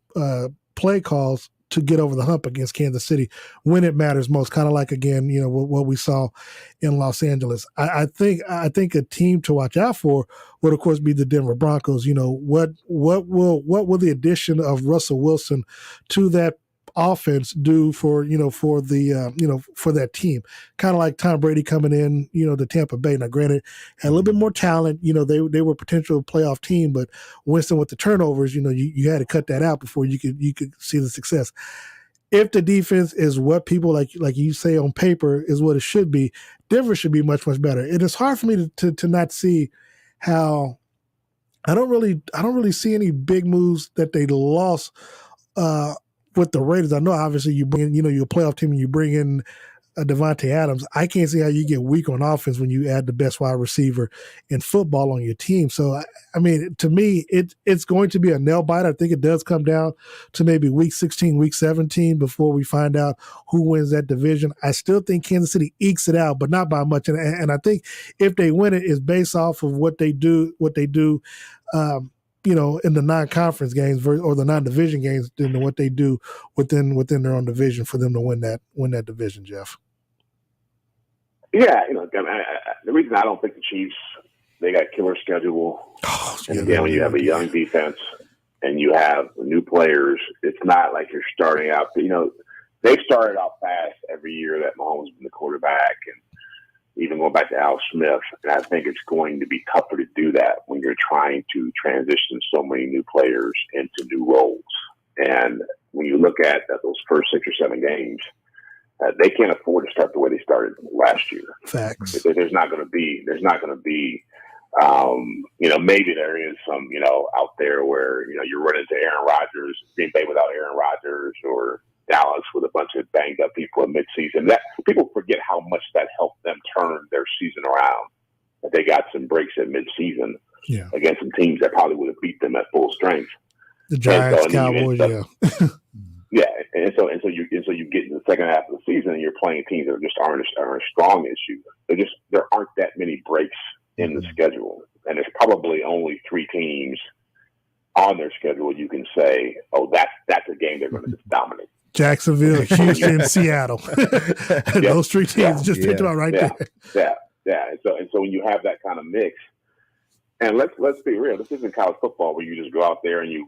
play calls to get over the hump against Kansas City when it matters most. Kind of like, again, what we saw in Los Angeles. I think a team to watch out for would, of course, be the Denver Broncos. What will the addition of Russell Wilson to that offense do for that team? Kind of like Tom Brady coming in, to Tampa Bay. Now, granted, had a little bit more talent. They were a potential playoff team, but Winston with the turnovers, you had to cut that out before you could see the success. If the defense is what people like you say on paper is what it should be, Denver should be much, much better. It is hard for me to not see how I don't really see any big moves that they lost with the Raiders. I know obviously you bring in, you're a playoff team and you bring in Devontae Adams. I can't see how you get weak on offense when you add the best wide receiver in football on your team. So, I mean, to me, it's going to be a nail biter. I think it does come down to maybe week 16, week 17 before we find out who wins that division. I still think Kansas City ekes it out, but not by much. And I think if they win it, it's based off of what they do, in the non-conference games or the non-division games than what they do within their own division for them to win that division, Jeff. Yeah, the reason I don't think the Chiefs, they got killer schedule. And again, when you have a young defense and you have new players, it's not like you're starting out. They started out fast every year that Mahomes has been the quarterback, and even going back to Al Smith. And I think it's going to be tougher to do that when you're trying to transition so many new players into new roles. And when you look at those first 6 or 7 games, they can't afford to start the way they started last year. Facts. There's not going to be, maybe there is some, out there where, you run into Aaron Rodgers, Green Bay without Aaron Rodgers, or Dallas with a bunch of banged up people in midseason. That people forget how much that helped them turn their season around. That they got some breaks at midseason against some teams that probably would have beat them at full strength. The Giants, Cowboys, Yeah, and so you get in the second half of the season and you're playing teams that just aren't as strong as you. There aren't that many breaks in the schedule, and there's probably only 3 teams on their schedule you can say, oh, that's a game they're going to just dominate. Jacksonville, Houston, Seattle. Those 3 teams just picked about right there. Yeah. And so when you have that kind of mix, and let's be real, this isn't college football where you just go out there and you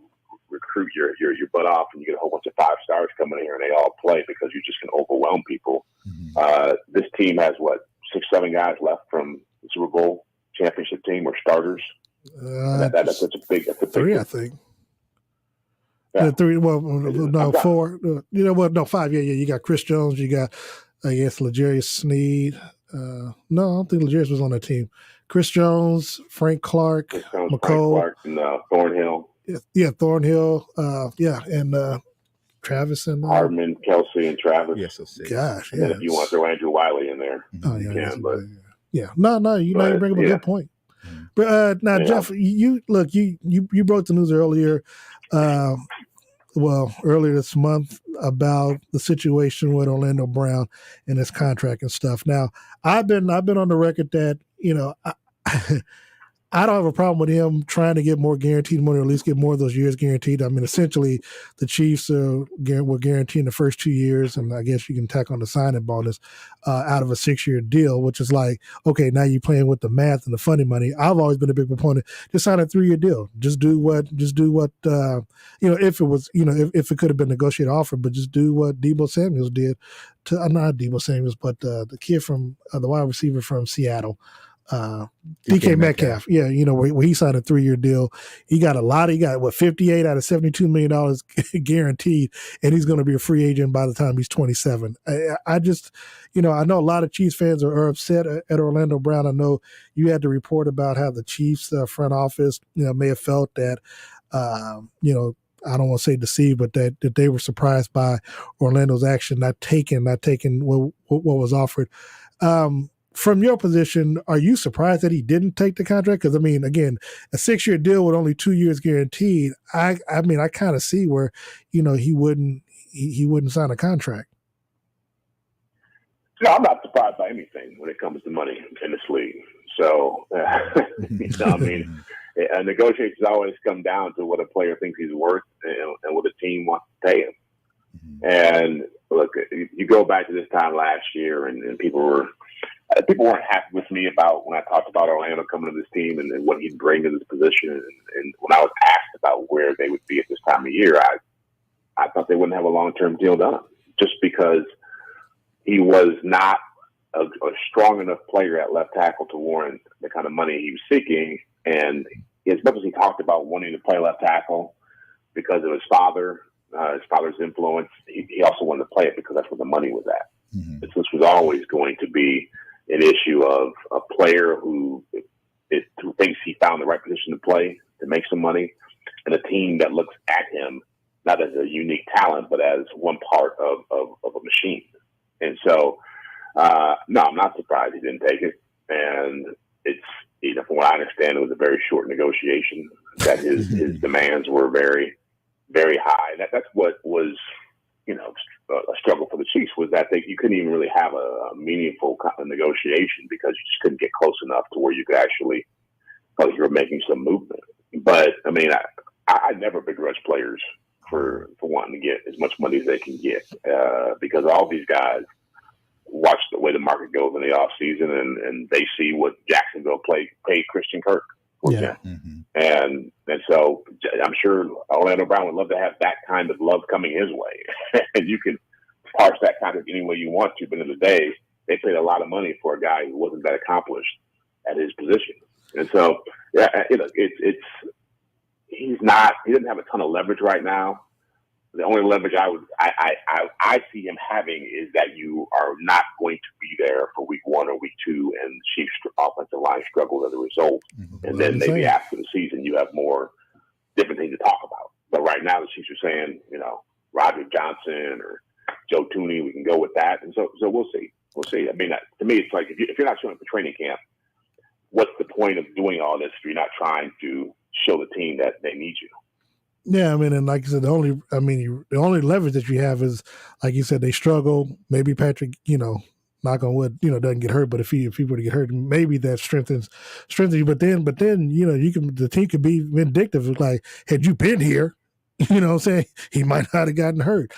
recruit your butt off and you get a whole bunch of 5 stars coming in here and they all play because you just can overwhelm people. This team has 6, 7 guys left from the Super Bowl championship team or starters. That's a big 3, I think. Yeah. 3. Well, no, 4. No, 5. Yeah. You got Chris Jones. You got, I guess, L'Jarius Sneed. No, I don't think L'Jarius was on that team. Chris Jones, Frank Clark, McCole, and Thornhill. Yeah, Thornhill. And Travis and Hardman, Kelsey, and Travis. Yes, gosh, and then if you want to throw Andrew Wiley in there, you can. But you bring up a good point. But now, Jeff, you broke the news earlier. Earlier this month about the situation with Orlando Brown and his contract and stuff. Now, I've been on the record that I don't have a problem with him trying to get more guaranteed money, or at least get more of those years guaranteed. I mean, essentially, the Chiefs were guaranteeing the first 2 years, and I guess you can tack on the signing bonus out of a 6-year deal, which is like, okay, now you're playing with the math and the funny money. I've always been a big proponent. Just sign a 3-year deal. Just do what if it was, if it could have been negotiated offer, but just do what Deebo Samuels did to not Deebo Samuels, but the kid from the wide receiver from Seattle. DK Metcalf, where he signed a 3-year deal. He got he got $58 out of $72 million guaranteed, and he's going to be a free agent by the time he's 27. I just, I know a lot of Chiefs fans are upset at Orlando Brown. I know you had to report about how the Chiefs front office, may have felt that, I don't want to say deceived, but that they were surprised by Orlando's action, not taking what was offered. From your position, are you surprised that he didn't take the contract? Because, I mean, again, a 6-year deal with only 2 years guaranteed, I kind of see where, he wouldn't sign a contract. No, I'm not surprised by anything when it comes to money in this league. So, negotiations always come down to what a player thinks he's worth and what a team wants to pay him. And look, you go back to this time last year, and people weren't happy with me about when I talked about Orlando coming to this team and what he'd bring to this position. And when I was asked about where they would be at this time of year, I thought they wouldn't have a long-term deal done just because he was not a strong enough player at left tackle to warrant the kind of money he was seeking. And as much as he talked about wanting to play left tackle because of his father's influence, he also wanted to play it because that's where the money was at. Mm-hmm. This was always going to be an issue of a player who thinks he found the right position to play to make some money, and a team that looks at him not as a unique talent, but as one part of a machine. And so, no, I'm not surprised he didn't take it. And it's, from what I understand, it was a very short negotiation, that his demands were very, very high. That's what was, a struggle for the Chiefs, was that you couldn't even really have a meaningful negotiation because you just couldn't get close enough to where you could actually, you were making some movement. But I mean, I never begrudge players for wanting to get as much money as they can get because all these guys watch the way the market goes in the off season and they see what Jacksonville paid Christian Kirk. And so I'm sure Orlando Brown would love to have that kind of love coming his way. And you can parse that kind of any way you want to, but in the day, they paid a lot of money for a guy who wasn't that accomplished at his position. And so, he doesn't have a ton of leverage right now. The only leverage I see him having is that you are not going to be there for week 1 or week 2, and the Chiefs' offensive line struggles as a result. And then maybe after the season, you have more different things to talk about. But right now, the Chiefs are saying, Roger Johnson or Joe Tooney, we can go with that. And so we'll see. We'll see. I mean, to me, it's like if you're not showing up for training camp, what's the point of doing all this if you're not trying to show the team that they need you? Yeah, I mean, and like I said, the only leverage that you have is, like you said, they struggle. Maybe Patrick, knock on wood, doesn't get hurt. But if he were to get hurt, maybe that strengthens you. But then, the team could be vindictive. Like, had you been here, what I'm saying, he might not have gotten hurt.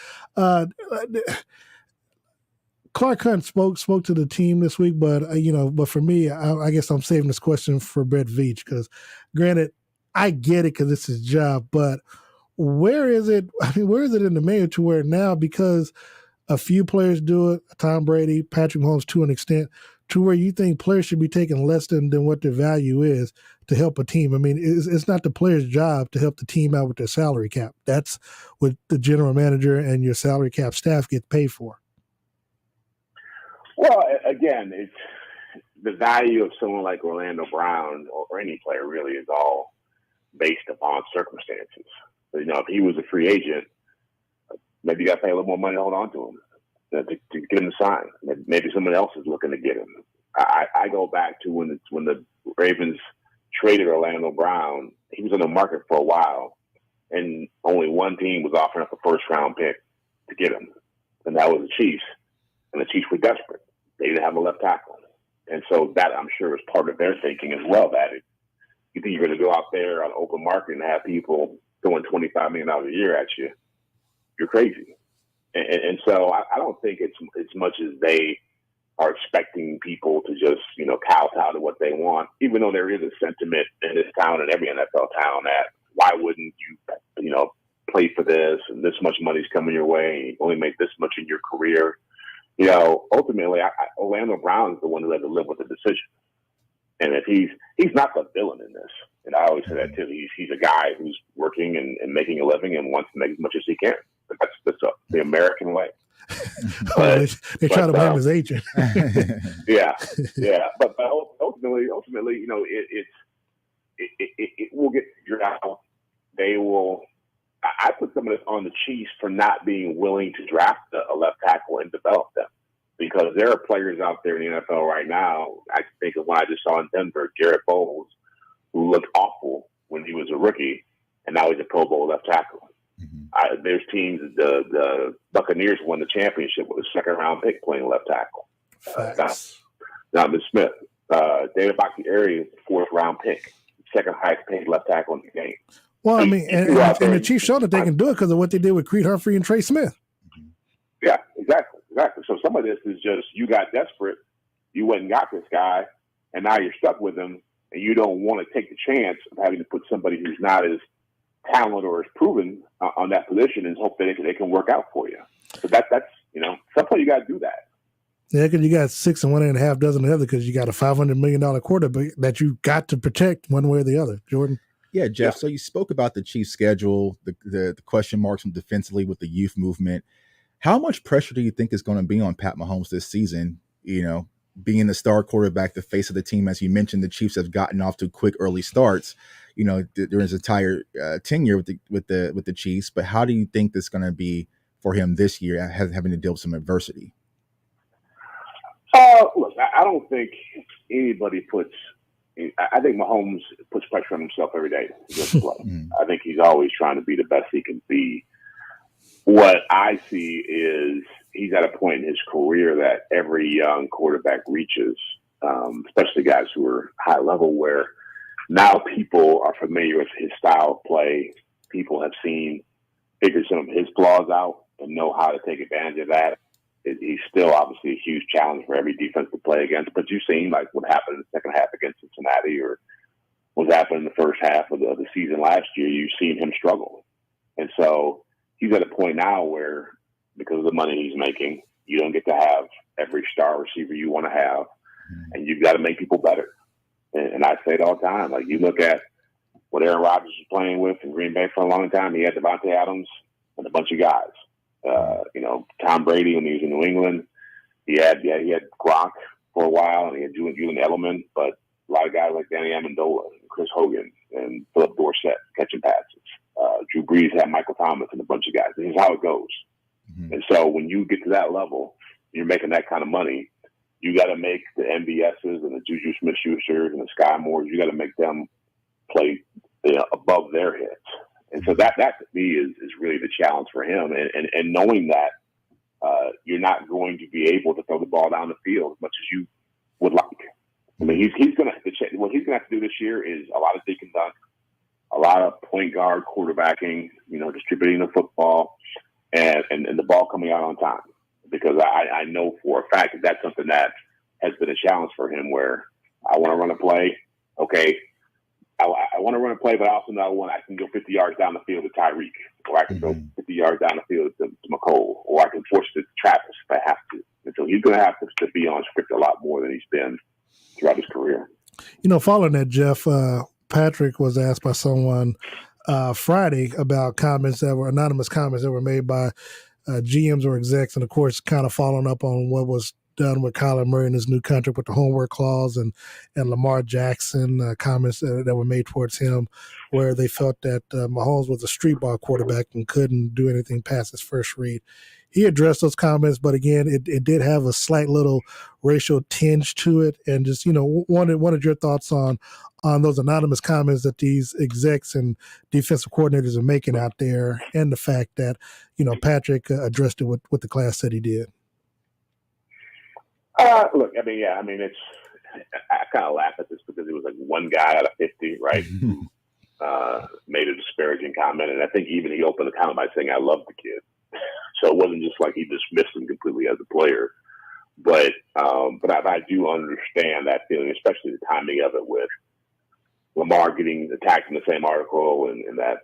Clark Hunt spoke to the team this week, but but for me, I guess I'm saving this question for Brett Veach because, granted, I get it because it's his job, but where is it? I mean, where is it in the manual to where now, because a few players do it, Tom Brady, Patrick Mahomes to an extent, to where you think players should be taking less than what their value is to help a team? I mean, it's not the player's job to help the team out with their salary cap. That's what the general manager and your salary cap staff get paid for. Well, again, it's the value of someone like Orlando Brown or any player really is all based upon circumstances. If he was a free agent, maybe you got to pay a little more money to hold on to him, to get him to sign. Maybe someone else is looking to get him. I go back to when the Ravens traded Orlando Brown. He was on the market for a while, and only one team was offering up a first-round pick to get him, and that was the Chiefs. And the Chiefs were desperate. They didn't have a left tackle. And so that, I'm sure, is part of their thinking as well, that you think you're going to go out there on open market and have people throwing $25 million a year at you, you're crazy. And so I don't think it's much as they are expecting people to just, kowtow to what they want, even though there is a sentiment in this town and every NFL town that why wouldn't you, play for this and this much money's coming your way and you only make this much in your career. Ultimately, Orlando Brown is the one who had to live with the decision. And if he's not the villain in this, and I always say that too, he's a guy who's working and making a living and wants to make as much as he can. That's the American way. They try to blame his agent. yeah. But ultimately, it will get figured out. They will. I put some of this on the Chiefs for not being willing to draft a left tackle and develop them, because there are players out there in the NFL right now. I think of what I just saw in Denver, Garrett Bowles, who looked awful when he was a rookie, and now he's a Pro Bowl left tackle. There's teams, the Buccaneers won the championship with a second-round pick playing left tackle. Darren Smith, David Bakhtiari, fourth-round pick, second highest paid left tackle in the game. Well, I mean, and the Chiefs showed that they can do it because of what they did with Creed Humphrey and Trey Smith. Yeah, exactly. So some of this is just you got desperate, you went and got this guy, and now you're stuck with him, and you don't want to take the chance of having to put somebody who's not as talented or as proven on that position and hope that they can work out for you. So that's sometimes you got to do that. Yeah, because you got 6 and 1.5 dozen of the other, because you got a $500 million quarterback that you got to protect one way or the other. Jordan. Yeah, Jeff. So you spoke about the Chiefs' schedule, the question marks from defensively with the youth movement. How much pressure do you think is going to be on Pat Mahomes this season? Being the star quarterback, the face of the team, as you mentioned, the Chiefs have gotten off to quick early starts. During his entire tenure with the Chiefs. But how do you think this is going to be for him this year, having to deal with some adversity? Look, I don't think anybody puts. I think Mahomes puts pressure on himself every day to just play. I think he's always trying to be the best he can be. What I see is he's at a point in his career that every young quarterback reaches, especially guys who are high level, where now people are familiar with his style of play. People have figured some of his flaws out and know how to take advantage of that. He's still obviously a huge challenge for every defense to play against, but you've seen like what happened in the second half against Cincinnati or what happened in the first half of the season last year. You've seen him struggle. And so he's at a point now where, because of the money he's making, you don't get to have every star receiver you want to have, and you've got to make people better. And I say it all the time. Like, you look at what Aaron Rodgers was playing with in Green Bay for a long time. He had Devontae Adams and a bunch of guys. Tom Brady when he was in New England, he had Gronk for a while, and he had Julian Edelman, but a lot of guys like Danny Amendola and Chris Hogan and Philip Dorsett catching passes. Drew Brees had Michael Thomas and a bunch of guys. This is how it goes. Mm-hmm. And so when you get to that level, you're making that kind of money, you got to make the MVSs and the Juju Smith-Schusters and the Sky Moores, you got to make them play above their heads. And so that to me is really the challenge for him. And knowing that you're not going to be able to throw the ball down the field as much as you would like. I mean, what he's going to have to do this year is a lot of dig and dunk, a lot of point guard quarterbacking, distributing the football and the ball coming out on time. Because I know for a fact that that's something that has been a challenge for him, where I want to run a play. Okay, I want to run a play, but I also know I can go 50 yards down the field to Tyreek, or I can go 50 yards down the field to McCole, or I can force it to Travis if I have to. And so he's going to have to be on script a lot more than he's been throughout his career. Following that, Jeff, Patrick was asked by someone Friday about anonymous comments that were made by GMs or execs, and of course, kind of following up on what was done with Kyler Murray in his new contract with the homework clause, and Lamar Jackson comments that were made towards him, where they felt that Mahomes was a street ball quarterback and couldn't do anything past his first read. He addressed those comments, but again, it did have a slight little racial tinge to it, and just wanted your thoughts on those anonymous comments that these execs and defensive coordinators are making out there, and the fact that Patrick addressed it with the class that he did. Look, I kind of laugh at this because it was like one guy out of 50, right, who made a disparaging comment, and I think even he opened the comment by saying, "I love the kid." So it wasn't just like he dismissed him completely as a player, but I do understand that feeling, especially the timing of it with Lamar getting attacked in the same article, and that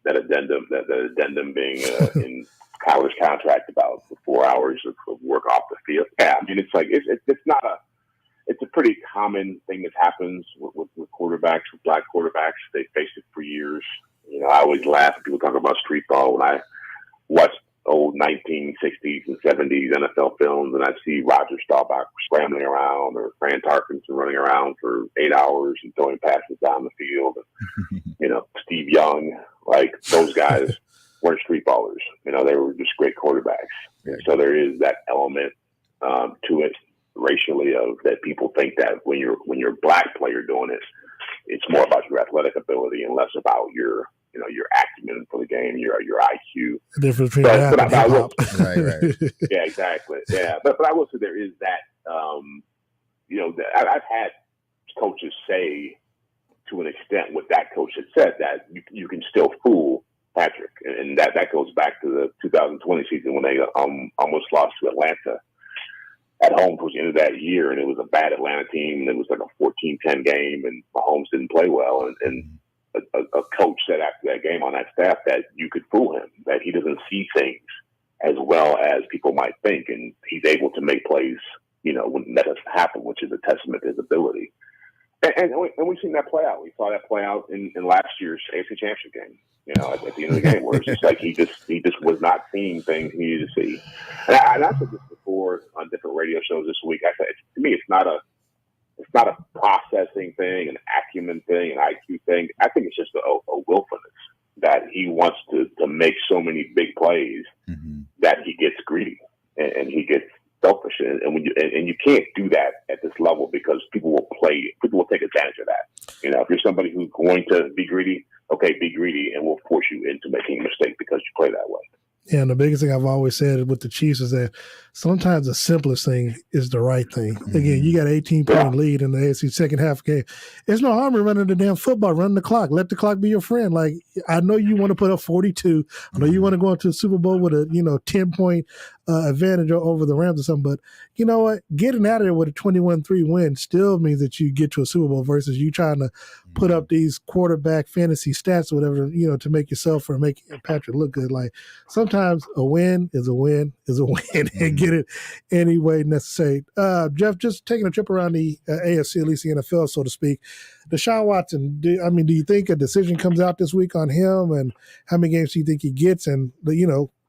addendum being in Kyler's contract about the 4 hours of work off the field. Yeah, I mean, it's like it's a pretty common thing that happens with quarterbacks, with black quarterbacks. They faced it for years. I always laugh when people talk about street ball when I watch old 1960s and 70s NFL films, and I see Roger Staubach scrambling around, or Fran Tarkenton running around for 8 hours and throwing passes down the field. And, Steve Young, like those guys weren't street ballers. They were just great quarterbacks. And so there is that element to it racially of that people think that when you're a black player doing it, it's more about your athletic ability and less about your acumen for the game, your IQ. The difference between rap and hip hop. Right. Yeah, exactly. Yeah, but I will say there is that. I've had coaches say to an extent what that coach had said, that you can still fool Patrick, and that goes back to the 2020 season when they almost lost to Atlanta at home towards the end of that year, and it was a bad Atlanta team, and it was like a 14-10 game, and Mahomes didn't play well, and a coach said after that game on that staff that you could fool him, that he doesn't see things as well as people might think, and he's able to make plays, when that doesn't happen, which is a testament to his ability. And we've seen that play out. We saw that play out in last year's AFC Championship game. At the end of the game, where it's just like he just was not seeing things he needed to see. And I said this before on different radio shows this week. I said, to me, it's not a processing thing, an acumen thing, an IQ thing. I think it's just a willfulness that he wants to make so many big plays that he gets greedy and he gets selfish, and you can't do that at this level because people will take advantage of that. If you're somebody who's going to be greedy, okay, be greedy, and we'll force you into making a mistake because you play that way. And the biggest thing I've always said with the Chiefs is that sometimes the simplest thing is the right thing. Again, you got an 18-point lead in the AFC second half game. There's no harm in running the damn football, running the clock. Let the clock be your friend. Like, I know you want to put up 42. I know you want to go into the Super Bowl with a 10-point advantage over the Rams or something. But you know what? Getting out of there with a 21-3 win still means that you get to a Super Bowl versus you trying to put up these quarterback fantasy stats or whatever, to make yourself or make Patrick look good. Like, sometimes a win is a win is a win, and get it any way necessary. Jeff, just taking a trip around the AFC, at least the NFL, so to speak. Deshaun Watson, do you think a decision comes out this week on him, and how many games do you think he gets? And,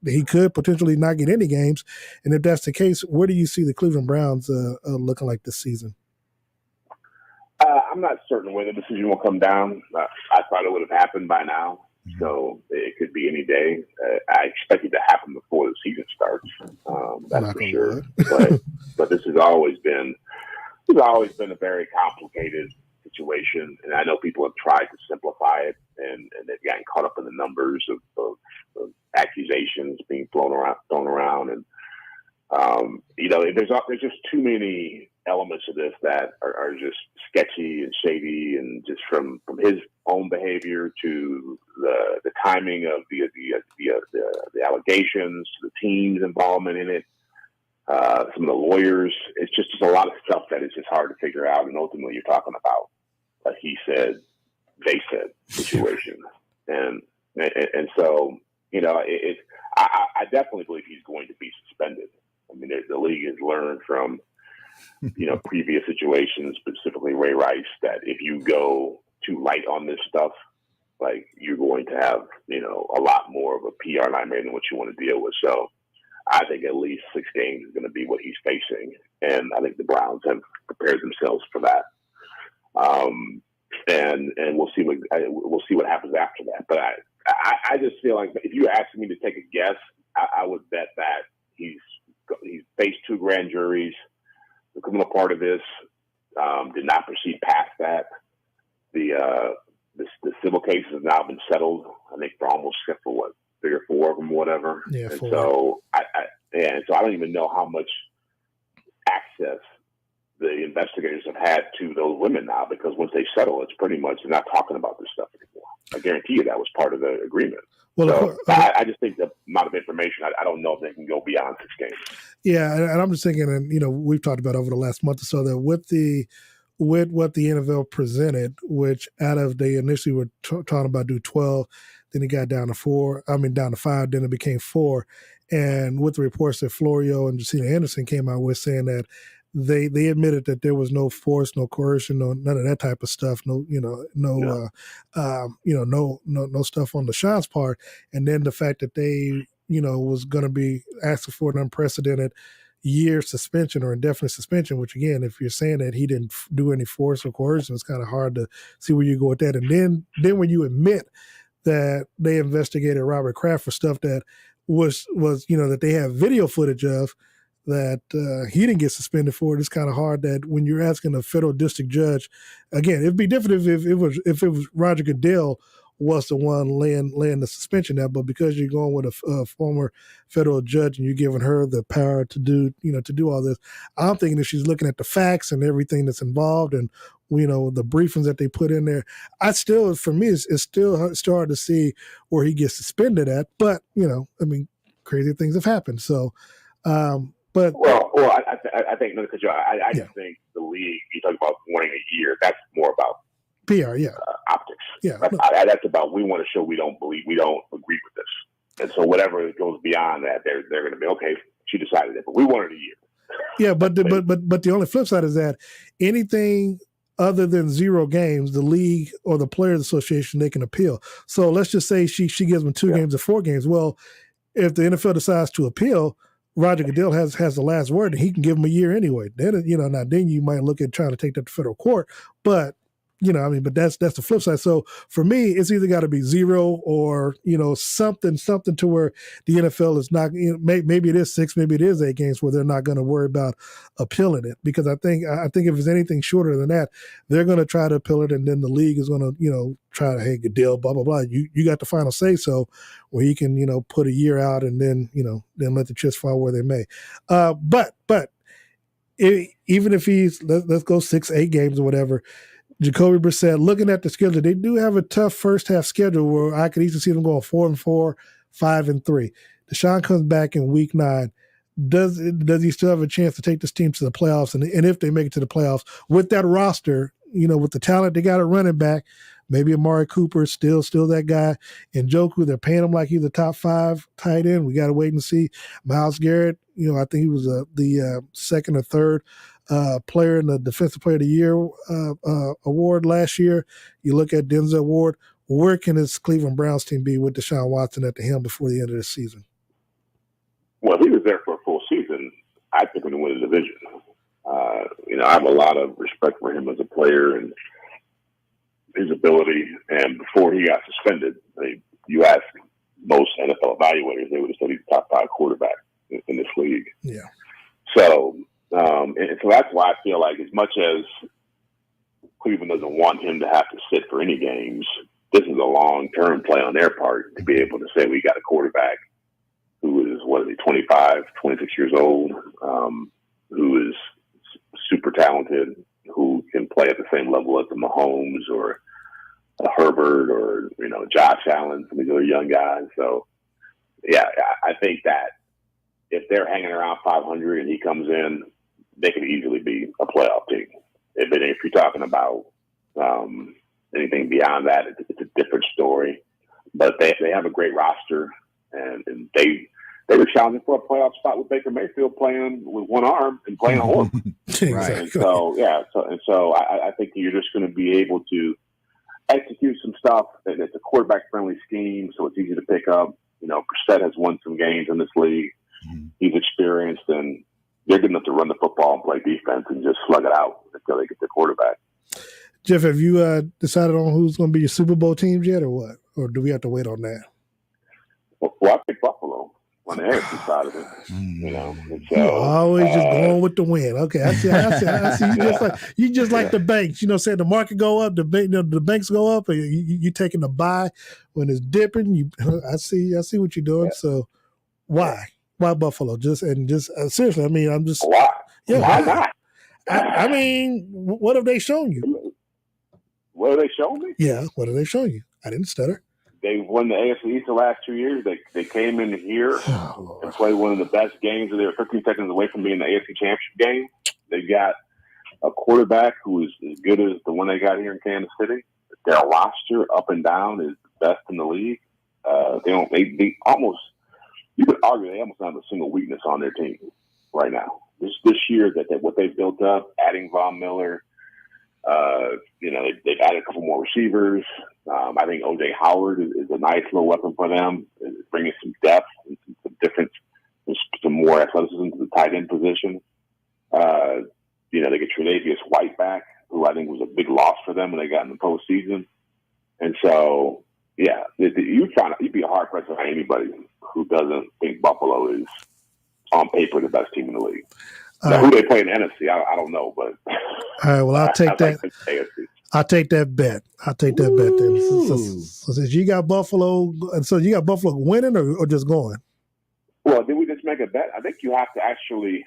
he could potentially not get any games. And if that's the case, where do you see the Cleveland Browns looking like this season? I'm not certain where the decision will come down. I thought it would have happened by now. So it could be any day. I expect it to happen before the season starts. That's for sure. But this has always been a very complicated situation, and I know people have tried to simplify it, and they've gotten caught up in the numbers of accusations being thrown around, and there's just too many elements of this that are just sketchy and shady, and just from his own behavior to the timing of the allegations, to the team's involvement in it, some of the lawyers. It's just a lot of stuff that is just hard to figure out, and ultimately you're talking about a he said, they said situation, and so I definitely believe he's going to be suspended. I mean, the league has learned from previous situations, specifically Ray Rice, that if you go too light on this stuff, like, you're going to have a lot more of a PR nightmare than what you want to deal with. So I think at least 6 games is going to be what he's facing, and I think the Browns have prepared themselves for that. And we'll see what happens after that. But I just feel like if you asked me to take a guess, I would bet that he's faced 2 grand juries. The criminal part of this did not proceed past that. The civil case has now been settled, I think, for almost, except for 3 or 4 of them, whatever. Yeah, and 4. So I don't even know how much access the investigators have had to those women now, because once they settle, it's pretty much, they're not talking about this stuff anymore. I guarantee you that was part of the agreement. Well, so I just think the amount of information, I don't know if they can go beyond 6 games. Yeah, and I'm just thinking, and we've talked about over the last month or so, that with what the NFL presented, which out of they initially were talking about do 12, then it got down to 5, then it became 4. And with the reports that Florio and Jacina Anderson came out with, saying that they admitted that there was no force, no coercion, none of that type of stuff, no stuff on Deshaun's part, and then the fact that they was going to be asking for an unprecedented year suspension or indefinite suspension, which again, if you're saying that he didn't do any force or coercion, it's kind of hard to see where you go with that. And then when you admit that they investigated Robert Kraft for stuff that was that they have video footage of, that he didn't get suspended for it, it's kind of hard that when you're asking a federal district judge, again, it'd be different if it was Roger Goodell was the one laying the suspension out, but because you're going with a former federal judge and you're giving her the power to do all this, I'm thinking if she's looking at the facts and everything that's involved and the briefings that they put in there, for me it's still hard to see where he gets suspended at, but crazy things have happened. So I think I just think the league, you talk about wanting a year, that's more about PR, optics. Yeah, that's about, we want to show we don't agree with this, and so whatever goes beyond that, they're going to be okay. She decided it, but we wanted a year. Yeah, but the only flip side is that anything other than 0 games, the league or the Players Association, they can appeal. So let's just say she gives them 2 games or 4 games. Well, if the NFL decides to appeal, Roger Goodell has the last word, and he can give him a year anyway. Then then you might look at trying to take that to federal court, but but that's the flip side. So for me, it's either got to be 0 or, something to where the NFL is not, maybe it is 6, maybe it is 8 games where they're not going to worry about appealing it. Because I think if it's anything shorter than that, they're going to try to appeal it. And then the league is going to, try to, hey, good deal, blah, blah, blah. You got the final say so where you can, put a year out and then, then let the chips fall where they may. But even if he's, let's go 6, 8 games or whatever, Jacoby Brissett, looking at the schedule, they do have a tough first half schedule where I could easily see them going 4-4, 5-3. Deshaun comes back in week 9. Does he still have a chance to take this team to the playoffs? And if they make it to the playoffs with that roster, with the talent they got at running back, maybe Amari Cooper still that guy. And Njoku, they're paying him like he's a top 5 tight end. We got to wait and see. Myles Garrett, I think he was the second or third player in the Defensive Player of the Year award last year. You look at Denzel Ward. Where can this Cleveland Browns team be with Deshaun Watson at the helm before the end of the season? Well, he was there for a full season. I think we're going to win the division. I have a lot of respect for him as a player and his ability. And before he got suspended, you ask most NFL evaluators, they would have said he's a top 5 quarterback in this league. Yeah. So, and so that's why I feel like as much as Cleveland doesn't want him to have to sit for any games, this is a long-term play on their part to be able to say we got a quarterback who is, 25, 26 years old, who is super talented, who can play at the same level as the Mahomes or a Herbert or, Josh Allen, some of these other young guys. So, yeah, I think that if they're hanging around 500 and he comes in, they could easily be a playoff team. If you're talking about anything beyond that, it's a different story. But they have a great roster, and they were challenging for a playoff spot with Baker Mayfield playing with one arm and playing a horse. Right. And so, I think you're just going to be able to execute some stuff. And it's a quarterback-friendly scheme, so it's easy to pick up. Brissett has won some games in this league. He's experienced, and they're good enough to run the football and play defense and just slug it out until they get the quarterback. Jeff, have you decided on who's going to be your Super Bowl teams yet, or what? Or do we have to wait on that? Well, I picked Buffalo on the AFC side of it. And so, you're always just going with the win. Okay, I see. You just like the banks. Saying the market go up, the banks go up, and you taking the buy when it's dipping. I see what you're doing. Yeah. So why Buffalo? Seriously, I mean, I'm just why? Yeah, why not? I mean, what have they shown you? What have they shown me? Yeah, what have they shown you? I didn't stutter. They've won the AFC East the last 2 years. They came in here and played one of the best games. They were 15 seconds away from being the AFC Championship game. They got a quarterback who is as good as the one they got here in Kansas City. Their roster up and down is the best in the league. They almost, you could argue they almost have a single weakness on their team right now. This year that what they've built up, adding Von Miller, they've added a couple more receivers. I think O.J. Howard is a nice little weapon for them, bringing some depth and some different, some more athleticism to the tight end position. They get Tre'Davious White back, who I think was a big loss for them when they got in the postseason. And so, yeah, you'd be hard pressed to find anybody who doesn't think Buffalo is on paper the best team in the league. Now, who they play in the NFC, I don't know, but all right. Well, I'll take that. I'll take that bet. Then. So since you got Buffalo, and so you got Buffalo winning or just going? Well, did we just make a bet? I think you have to actually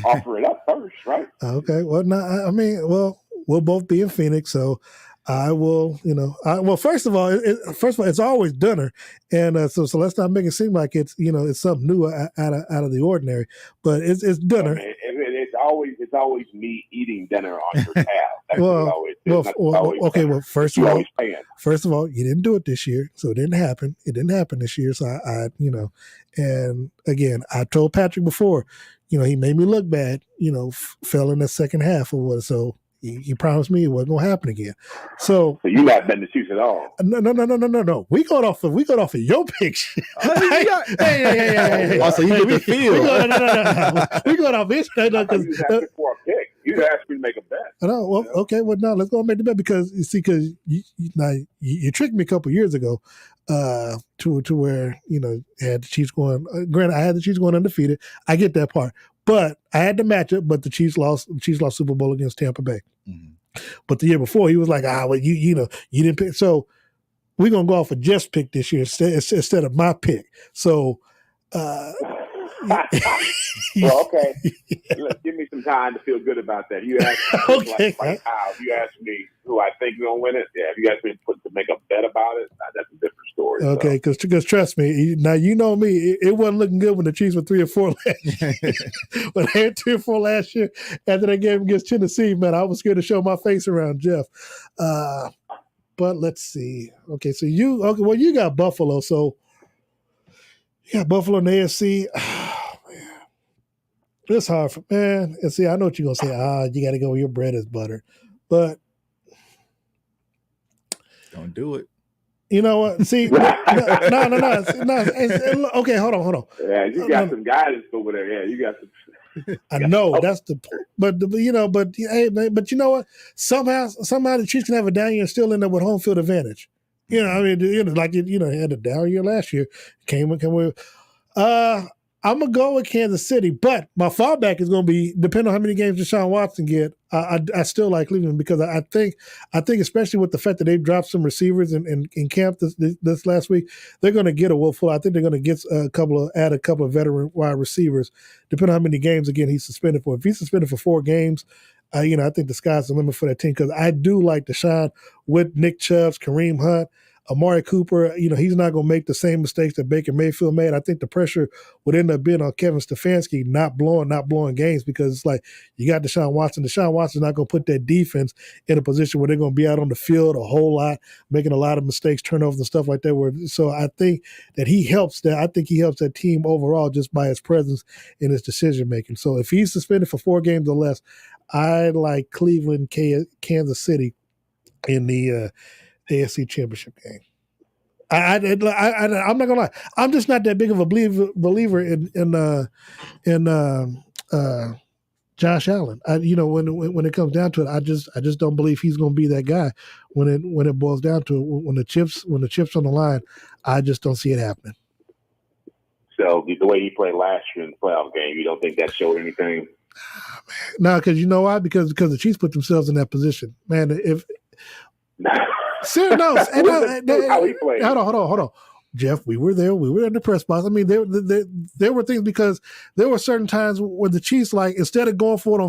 offer it up first, right? Okay. Well, we'll both be in Phoenix, so I will. First of all, it's always dinner, and so let's not make it seem like it's it's something new out of the ordinary. But it's dinner. I mean, it's always me eating dinner on your tab. That's what it always is. Okay. Well, first of all, you didn't do it this year, so it didn't happen. It didn't happen this year, so I and again, I told Patrick before, he made me look bad. Fell in the second half or what? So. He promised me it wasn't gonna happen again. So you're not betting the Chiefs at all. No. We got off of your picks. Hey. Also, you get the field. We going off his because for a pick. You asked me to make a bet. I know. Well, okay. Well, no, let's go and make the bet because you see, because you tricked me a couple years ago, to where had the Chiefs going. Granted, I had the Chiefs going undefeated. I get that part, but I had the matchup. But the Chiefs lost. The Chiefs lost Super Bowl against Tampa Bay. Mm-hmm. But the year before, he was like, well, you didn't pick. So we're gonna go off of Jeff's pick this year instead of my pick. So. Well, okay. Look, give me some time to feel good about that. You asked me, like how you asked me who I think is gonna win it. Yeah, if you asked me to make a bet about it, that's a different story. Okay, because trust me, now you know me, it wasn't looking good when the Chiefs were 3-4 last year. When they had 3-4 last year after that game against Tennessee, man, I was scared to show my face around Jeff. But let's see. Okay, so you got Buffalo, so you got Buffalo in the AFC. It's hard for man. And see, I know what you're gonna say. You got to go with your bread is butter, but don't do it. You know what? See, no. Okay, hold on. Yeah, you got some guidance over there. Yeah, you got some. I know that's the, but you know what? Somehow the Chiefs can have a down year and still end up with home field advantage. Like had a down year last year. Came with. I'm gonna go with Kansas City, but my fallback is gonna be depending on how many games Deshaun Watson get. I still like Cleveland because I think especially with the fact that they dropped some receivers in camp this last week, they're gonna get a Will Fuller. I think they're gonna get add a couple of veteran wide receivers, depending on how many games again he's suspended for. If he's suspended for 4 games, I think the sky's the limit for that team because I do like Deshaun with Nick Chubb, Kareem Hunt. Amari Cooper, he's not going to make the same mistakes that Baker Mayfield made. I think the pressure would end up being on Kevin Stefanski not blowing games because it's like you got Deshaun Watson. Deshaun Watson's not going to put that defense in a position where they're going to be out on the field a whole lot, making a lot of mistakes, turnovers and stuff like that. So I think that he helps that. I think he helps that team overall just by his presence in his decision making. So if he's suspended for 4 games or less, I like Cleveland, Kansas City in the AFC Championship game. I'm not gonna lie. I'm just not that big of a believer in Josh Allen. When it comes down to it, I just don't believe he's gonna be that guy when it boils down to it. When the chips on the line, I just don't see it happening. So the way he played last year in the playoff game, you don't think that showed anything? No, because you know why? Because the Chiefs put themselves in that position, man. If how he played. Hold on. Jeff, we were there. We were in the press box. I mean, there were things because there were certain times where the Chiefs, like, instead of going for it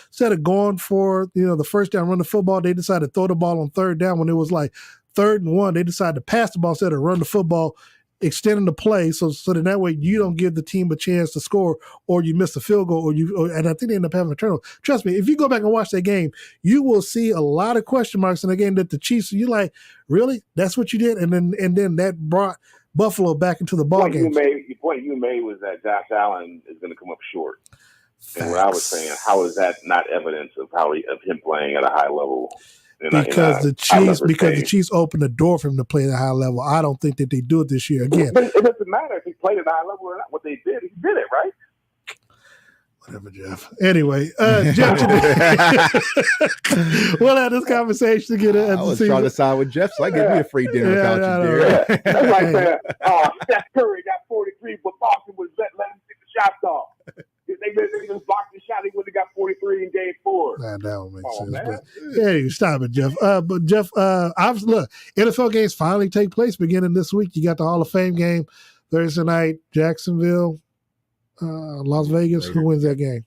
instead of going for the first down, run the football, they decided to throw the ball on 3rd down when it was like 3rd and 1. They decided to pass the ball instead of run the football, extending the play so that way you don't give the team a chance to score or you miss a field goal and I think they end up having a turnover. Trust me, if you go back and watch that game, you will see a lot of question marks in the game that the Chiefs, you're like, really? That's what you did? And then that brought Buffalo back into the ball game. The point you made was that Josh Allen is going to come up short. Facts. And what I was saying, how is that not evidence of him playing at a high level? Because the Chiefs opened the door for him to play at a high level. I don't think that they do it this year again. But it doesn't matter if he played at a high level or not. What they did, he did it, right? Whatever, Jeff. Anyway, Jeff, we'll have this conversation again. I was trying to side with Jeff, so I give me a free dinner without you, Darren. That's like saying, Steph Curry got 43, but Boston was let him take the shots off. If they just blocked the shot, he would have got 43 in game 4. Nah, that don't make sense. Man. But, hey, stop it, Jeff. But Jeff, look, NFL games finally take place beginning this week. You got the Hall of Fame game Thursday night, Jacksonville, Las Vegas. Who wins that game?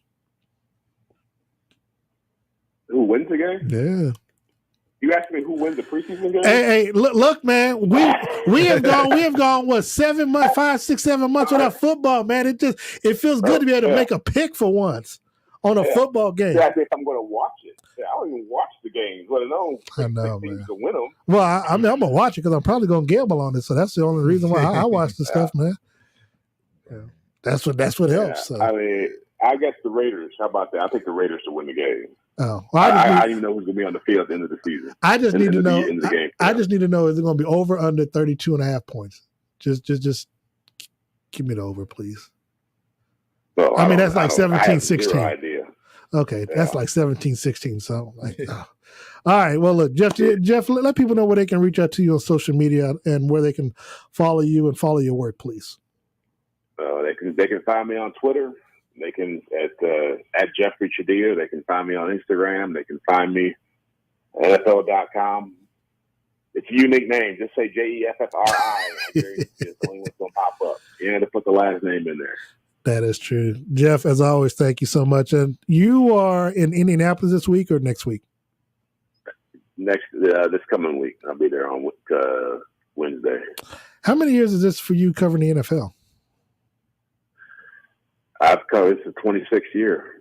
Who wins the game? Yeah. You asked me who wins the preseason game? Hey, look, man. We have gone what 7 months, 5, 6, 7 months without football, man. It feels good to be able to make a pick for once on a football game. Yeah, I think I'm going to watch it. Yeah, I don't even watch the games, let alone I know, man. To win them. Well, I'm going to watch it because I'm probably going to gamble on it. So that's the only reason why I watch the stuff, man. Yeah. That's what helps. So. I mean, I guess the Raiders. How about that? I think the Raiders to win the game. Oh, well, I don't even know who's going to be on the field at the end of the season. I just need to know. I just need to know, is it going to be over under 32.5 points? Just give me the over, please. Well, I mean, that's like 17-16. Zero idea. Okay, that's like 17, 16. So, like, all right. Well, look, Jeff, let people know where they can reach out to you on social media and where they can follow you and follow your work, please. They can find me on Twitter. They can at Jeffrey Chadiha. They can find me on Instagram. They can find me at NFL.com. It's a unique name. Just say Jeffri. It's the only one's going to pop up. You had to put the last name in there. That is true. Jeff, as always, thank you so much. And you are in Indianapolis this week or next week? This coming week. I'll be there on Wednesday. How many years is this for you covering the NFL? I've covered this the 26th year.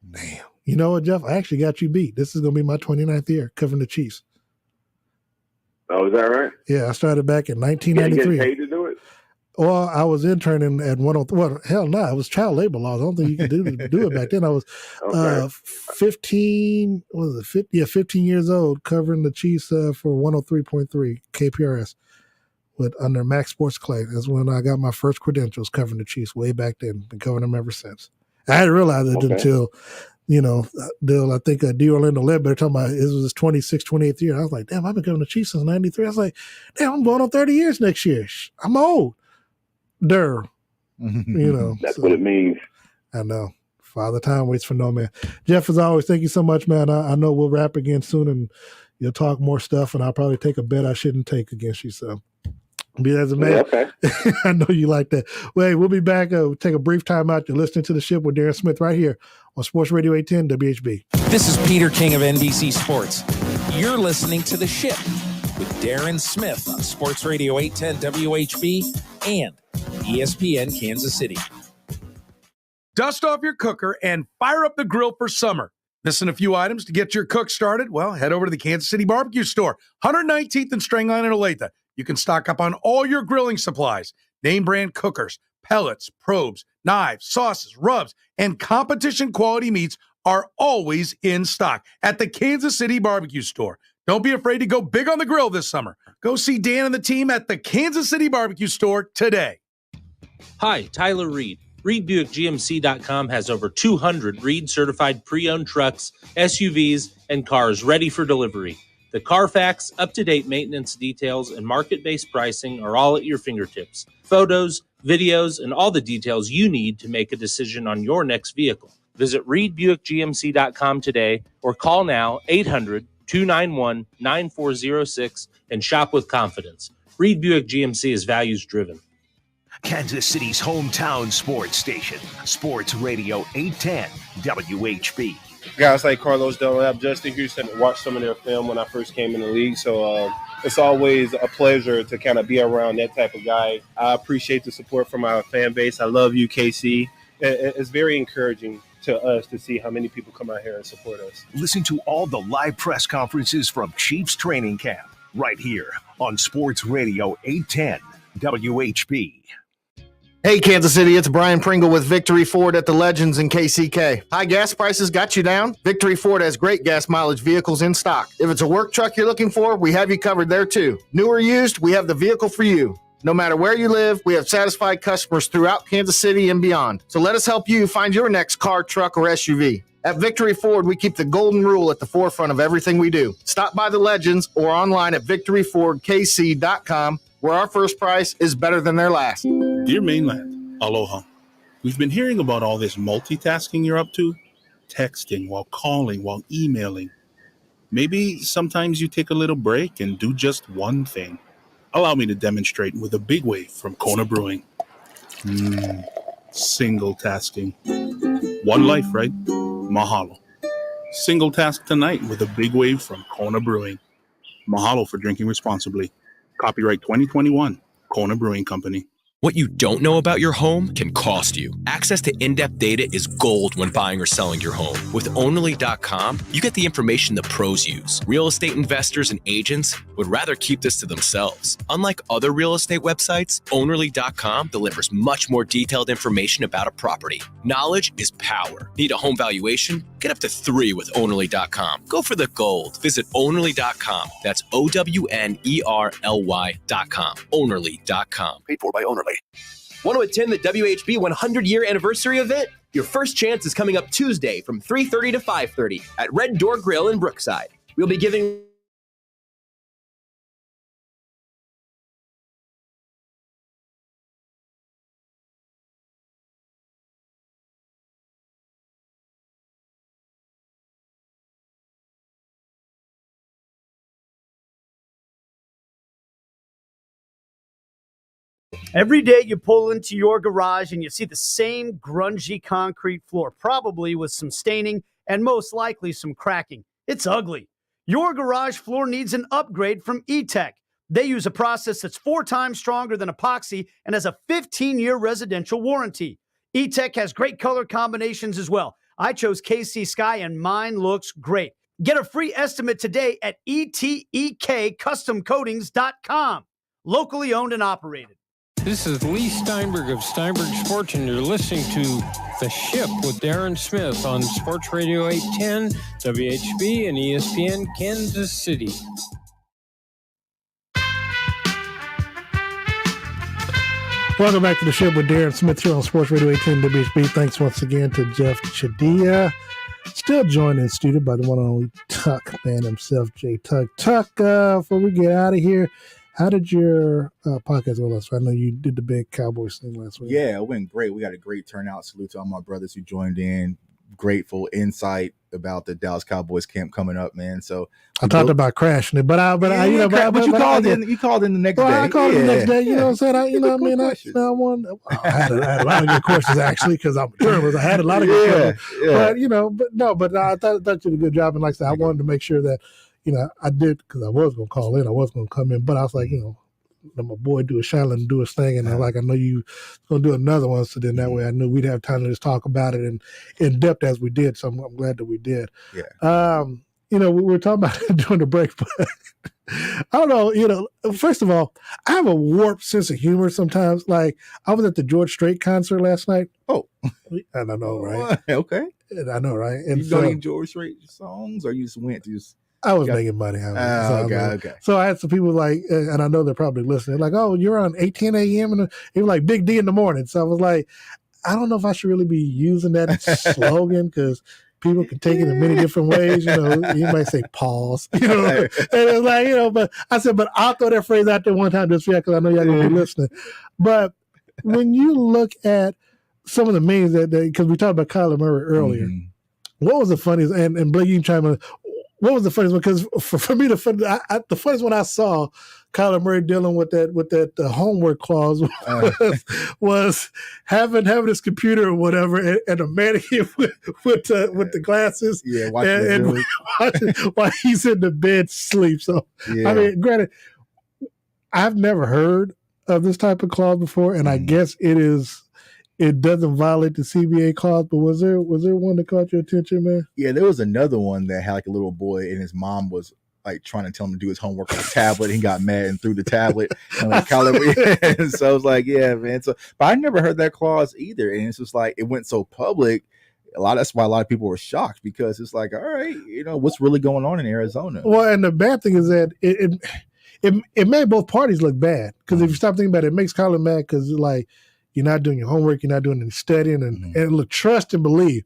Damn. You know what, Jeff? I actually got you beat. This is going to be my 29th year covering the Chiefs. Oh, is that right? Yeah, I started back in 1993. You get paid to do it? Well, I was interning at 103. Well, hell no, it was child labor laws. I don't think you could do it back then. I was 15. What was it? 15 years old, covering the Chiefs for 103.3 KPRS under Max Sports Clay. That's when I got my first credentials covering the Chiefs way back then. Been covering them ever since. I hadn't realized it until, I think D. Orlando Ledbetter talking about it was his 26th, 28th year. I was like, damn, I've been covering the Chiefs since 93. I was like, damn, I'm going on 30 years next year. I'm old. That's what it means. I know. Father time waits for no man. Jeff, as always, thank you so much, man. I know we'll wrap again soon and you'll talk more stuff, and I'll probably take a bet I shouldn't take against you. So be as a man. Yeah, okay. I know you like that. Well, hey, we'll be back. Take a brief time out. You're listening to The Ship with Darren Smith right here on Sports Radio 810 WHB. This is Peter King of NBC Sports. You're listening to The Ship with Darren Smith on Sports Radio 810 WHB and ESPN Kansas City. Dust off your cooker and fire up the grill for summer. Missing a few items to get your cook started? Well, head over to the Kansas City Barbecue Store, 119th and Strangline in Olathe. You can stock up on all your grilling supplies, name brand cookers, pellets, probes, knives, sauces, rubs, and competition quality meats are always in stock at the Kansas City Barbecue Store. Don't be afraid to go big on the grill this summer. Go see Dan and the team at the Kansas City Barbecue Store today. Hi, Tyler Reed. ReedBuickGMC.com has over 200 Reed-certified pre-owned trucks, SUVs, and cars ready for delivery. The Carfax, up-to-date maintenance details, and market-based pricing are all at your fingertips. Photos, videos, and all the details you need to make a decision on your next vehicle. Visit ReedBuickGMC.com today or call now 800-291-9406 and shop with confidence. Reed Buick GMC is values-driven. Kansas City's hometown sports station, Sports Radio 810 WHB. Guys like Carlos Dunlap, Justin Houston, watched some of their film when I first came in the league. So it's always a pleasure to kind of be around that type of guy. I appreciate the support from our fan base. I love you, KC. It's very encouraging to us to see how many people come out here and support us. Listen to all the live press conferences from Chiefs training camp right here on Sports Radio 810 WHB. Hey, Kansas City, it's Brian Pringle with Victory Ford at the Legends in KCK. High gas prices got you down? Victory Ford has great gas mileage vehicles in stock. If it's a work truck you're looking for, we have you covered there too. New or used, we have the vehicle for you. No matter where you live, we have satisfied customers throughout Kansas City and beyond. So let us help you find your next car, truck, or SUV. At Victory Ford, we keep the golden rule at the forefront of everything we do. Stop by the Legends or online at victoryfordkc.com, where our first price is better than their last. Dear Mainland, aloha. We've been hearing about all this multitasking you're up to. Texting while calling, while emailing. Maybe sometimes you take a little break and do just one thing. Allow me to demonstrate with a big wave from Kona Brewing. Single tasking. One life, right? Mahalo. Single task tonight with a big wave from Kona Brewing. Mahalo for drinking responsibly. Copyright 2021, Kona Brewing Company. What you don't know about your home can cost you. Access to in-depth data is gold when buying or selling your home. With Ownly.com, you get the information the pros use. Real estate investors and agents would rather keep this to themselves. Unlike other real estate websites, Ownly.com delivers much more detailed information about a property. Knowledge is power. Need a home valuation? Get up to 3 with Ownly.com. Go for the gold. Visit Ownly.com. That's Ownerly.com. Ownly.com. Paid for by Ownerly. Want to attend the WHB 100-year anniversary event? Your first chance is coming up Tuesday from 3:30 to 5:30 at Red Door Grill in Brookside. We'll be giving Every day you pull into your garage and you see the same grungy concrete floor, probably with some staining and most likely some cracking. It's ugly. Your garage floor needs an upgrade from E-Tech. They use a process that's 4 times stronger than epoxy and has a 15-year residential warranty. E-Tech has great color combinations as well. I chose KC Sky and mine looks great. Get a free estimate today at etekcustomcoatings.com. Locally owned and operated. This is Lee Steinberg of Steinberg Sports, and you're listening to The Ship with Darren Smith on Sports Radio 810, WHB, and ESPN Kansas City. Welcome back to The Ship with Darren Smith here on Sports Radio 810 WHB. Thanks once again to Jeff Chadiha. Still joined in studio by the one and only Tuck man himself, Jay Tuck. Tuck, before we get out of here, how did your podcast go last week? I know you did the big Cowboys thing last week. Yeah, it went great. We got a great turnout. Salute to all my brothers who joined in. Grateful insight about the Dallas Cowboys camp coming up, man. So I talked about crashing it, but you called in the next day. I called in the next day. You know what I'm saying? I had a lot of good questions actually because I'm a journalist. I had a lot of good questions, but I thought you did a good job. And like I said, I wanted to make sure that I did because I was going to call in. I was going to come in, but I was like, let my boy do a Shiloh and do his thing. And I know you going to do another one. So then that way I knew we'd have time to just talk about it in depth as we did. So I'm glad that we did. Yeah. We were talking about it during the break, but I don't know, first of all, I have a warped sense of humor sometimes. Like I was at the George Strait concert last night. Oh, and I know, right? Okay. And I know, right? And you don't George Strait songs or you just went to just... I was making money. Okay. So I had some people like, and I know they're probably listening, like, oh, you're on 8:10 a.m. and it was like Big D in the morning. So I was like, I don't know if I should really be using that slogan because people can take it in many different ways. You might say pause, and it's like, but I said, but I'll throw that phrase out there one time just because I know y'all gonna be listening. But when you look at some of the memes because we talked about Kyler Murray earlier, what was the funniest? And Blake, you can chime in. What was the funniest one? Because for me, the funniest one I saw Kyler Murray dealing with that homework clause was having his computer or whatever, and a mannequin with the glasses, and while he's in the bed sleep. So I mean, granted, I've never heard of this type of clause before, and I guess it doesn't violate the CBA clause, but was there one that caught your attention, man? Yeah, there was another one that had like a little boy and his mom was like trying to tell him to do his homework on the tablet. He got mad and threw the tablet. And like so I was like, yeah, man. So, but I never heard that clause either. And it's just like it went so public. That's why a lot of people were shocked because it's like, all right, what's really going on in Arizona? Well, and the bad thing is that it made both parties look bad because if you stop thinking about it, it makes Kyler mad because like. You're not doing your homework. You're not doing any studying. And look, trust and believe.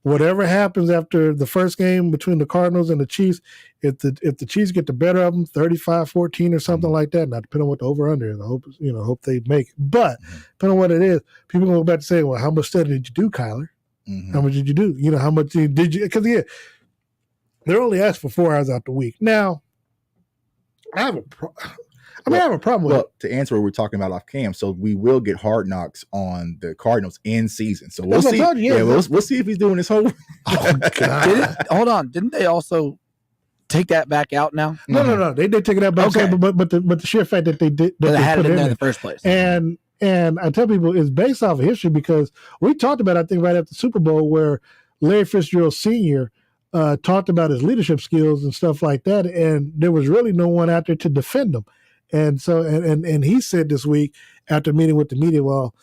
Whatever happens after the first game between the Cardinals and the Chiefs, if the Chiefs get the better of them, 35-14 or something like that, not depending on what the over-under is, I hope they make it. But depending on what it is, people going to go back to say, well, how much study did you do, Kyler? How much did you do? How much did you – because, they're only asked for 4 hours out the week. Now, I have a problem with it. To answer what we're talking about off cam, so we will get Hard Knocks on the Cardinals in season. So we'll see. We'll see if he's doing his homework. Oh, God. Hold on. Didn't they also take that back out now? No. They did take it out back. Okay. But the sheer fact that they did that they had it in there in the first place. And I tell people it's based off of history because we talked about, I think, right after the Super Bowl where Larry Fitzgerald Sr. Talked about his leadership skills and stuff like that, and there was really no one out there to defend him. And so, he said this week after meeting with the media, well,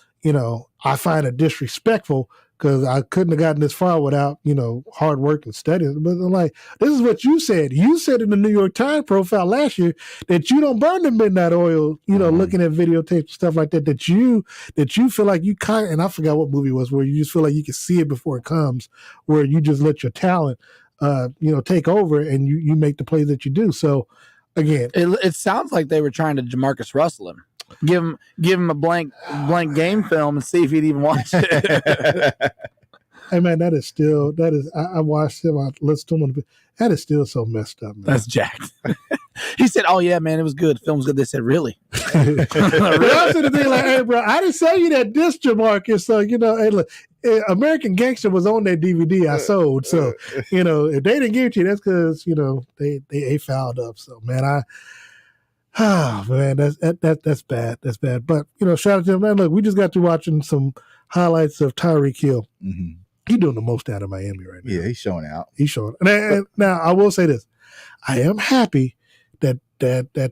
I find it disrespectful because I couldn't have gotten this far without, hard work and studying. But I'm like, this is what you said. You said in the New York Times profile last year that you don't burn the midnight oil, looking at videotapes and stuff like that, that you feel like you and I forgot what movie it was, where you just feel like you can see it before it comes, where you just let your talent, take over and you make the plays that you do. So again, it sounds like they were trying to Jamarcus Russell him. Give him a blank game film and see if he'd even watch it. Hey man, I watched him. I listened to him. That is still so messed up, man. That's jacked. He said, "Oh yeah, man, it was good. Film's good." They said, "Really?" I said the thing like, "Hey, bro, I didn't say you that disc, Jamarcus. So hey, look, American Gangster was on that DVD I sold. So if they didn't give it to you, that's because they fouled up. So man, that's bad. That's bad. But shout out to him, man. Look, we just got to watching some highlights of Tyreek Hill. Mm-hmm. He's doing the most out of Miami right now. Yeah, he's showing out. He's showing. And now I will say this: I am happy that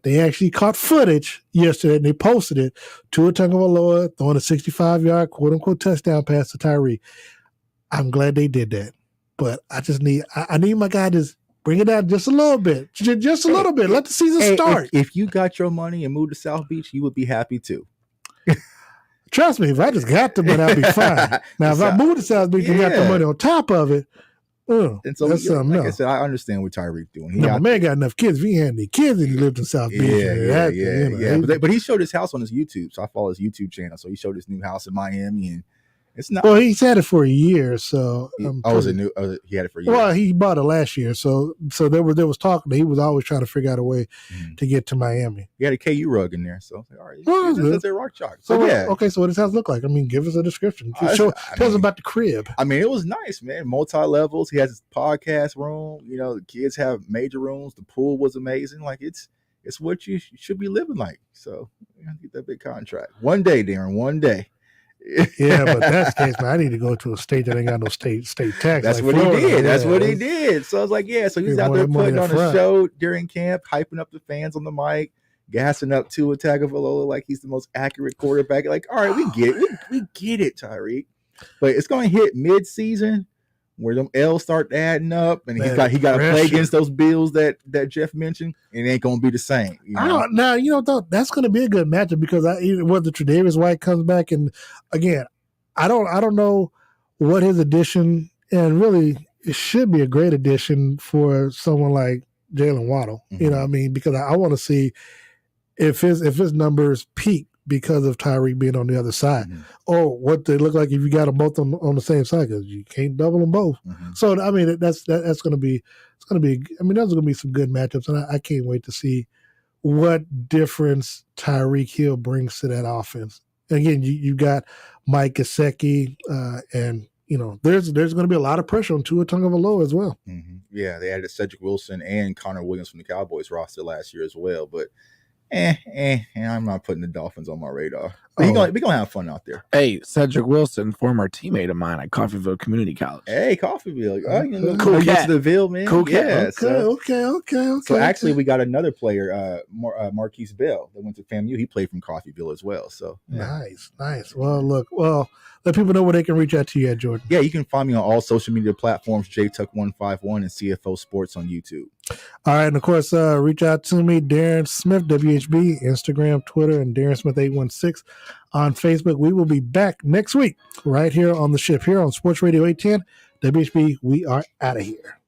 they actually caught footage yesterday and they posted it. Tua Tagovailoa throwing a 65-yard quote unquote touchdown pass to Tyreek. I'm glad they did that, but I need my guy to bring it down just a little bit, just a little bit. Let the season start. If you got your money and moved to South Beach, you would be happy too. Trust me, if I just got the money, I'll be fine. Now, if I move to South Beach and got the money on top of it, and so that's something like else. I said, I understand what Tyreek doing. My man got enough kids. If he had any kids and he lived in South Beach. Yeah. But he showed his house on his YouTube, so I follow his YouTube channel. So he showed his new house in Miami, and it's not. Well, he's had it for a year, so. Was it new? He had it for a year. Well, he bought it last year, so there was talk that he was always trying to figure out a way to get to Miami. He had a KU rug in there, so all right, that's a rock chalk. So yeah. Okay, so what does his house look like? I mean, give us a description. Tell us about the crib. I mean, it was nice, man. Multi levels. He has his podcast room. The kids have major rooms. The pool was amazing. Like it's what you should be living like. So get that big contract one day, Darren. One day. Yeah, but that's the case, man. I need to go to a state that ain't got no state tax. That's like what Florida. he did. Yeah, That's what he did. So I was like, yeah. So he's out there putting on a show during camp, hyping up the fans on the mic, gassing up Tua Tagovailoa like he's the most accurate quarterback. Like, all right, we get it. We get it, Tyreek. But it's going to hit mid-season where them L's start adding up, and he got to play against those Bills that Jeff mentioned, and it ain't going to be the same. Now, that's going to be a good matchup because whether Tre'Davious White comes back, and again, I don't know what his addition, and really it should be a great addition for someone like Jalen Waddle. Mm-hmm. You know what I mean? Because I want to see if his numbers peak because of Tyreek being on the other side, or what they look like if you got them both on the same side, because you can't double them both. Mm-hmm. So I mean, that's going to be I mean, those are going to be some good matchups, and I can't wait to see what difference Tyreek Hill brings to that offense. And again, you got Mike Gesicki, and there's going to be a lot of pressure on Tua Tagovailoa as well. Mm-hmm. Yeah, they added Cedric Wilson and Connor Williams from the Cowboys roster last year as well, but. I'm not putting the Dolphins on my radar. We're gonna have fun out there. Hey, Cedric Wilson, former teammate of mine at Coffeyville Community College. Hey, Coffeyville. Cool cat. To the Ville, man. Cool cat. Okay. So actually, we got another player, Marquise Bell, that went to FAMU. He played from Coffeyville as well. So nice. Well, let people know where they can reach out to you at, Jordan. Yeah, you can find me on all social media platforms, JTuck151 and CFO Sports on YouTube. All right, and of course, reach out to me, Darren Smith, WHB, Instagram, Twitter, and Darren Smith 816 on Facebook. We will be back next week right here on the ship, here on Sports Radio 810. WHB, we are out of here.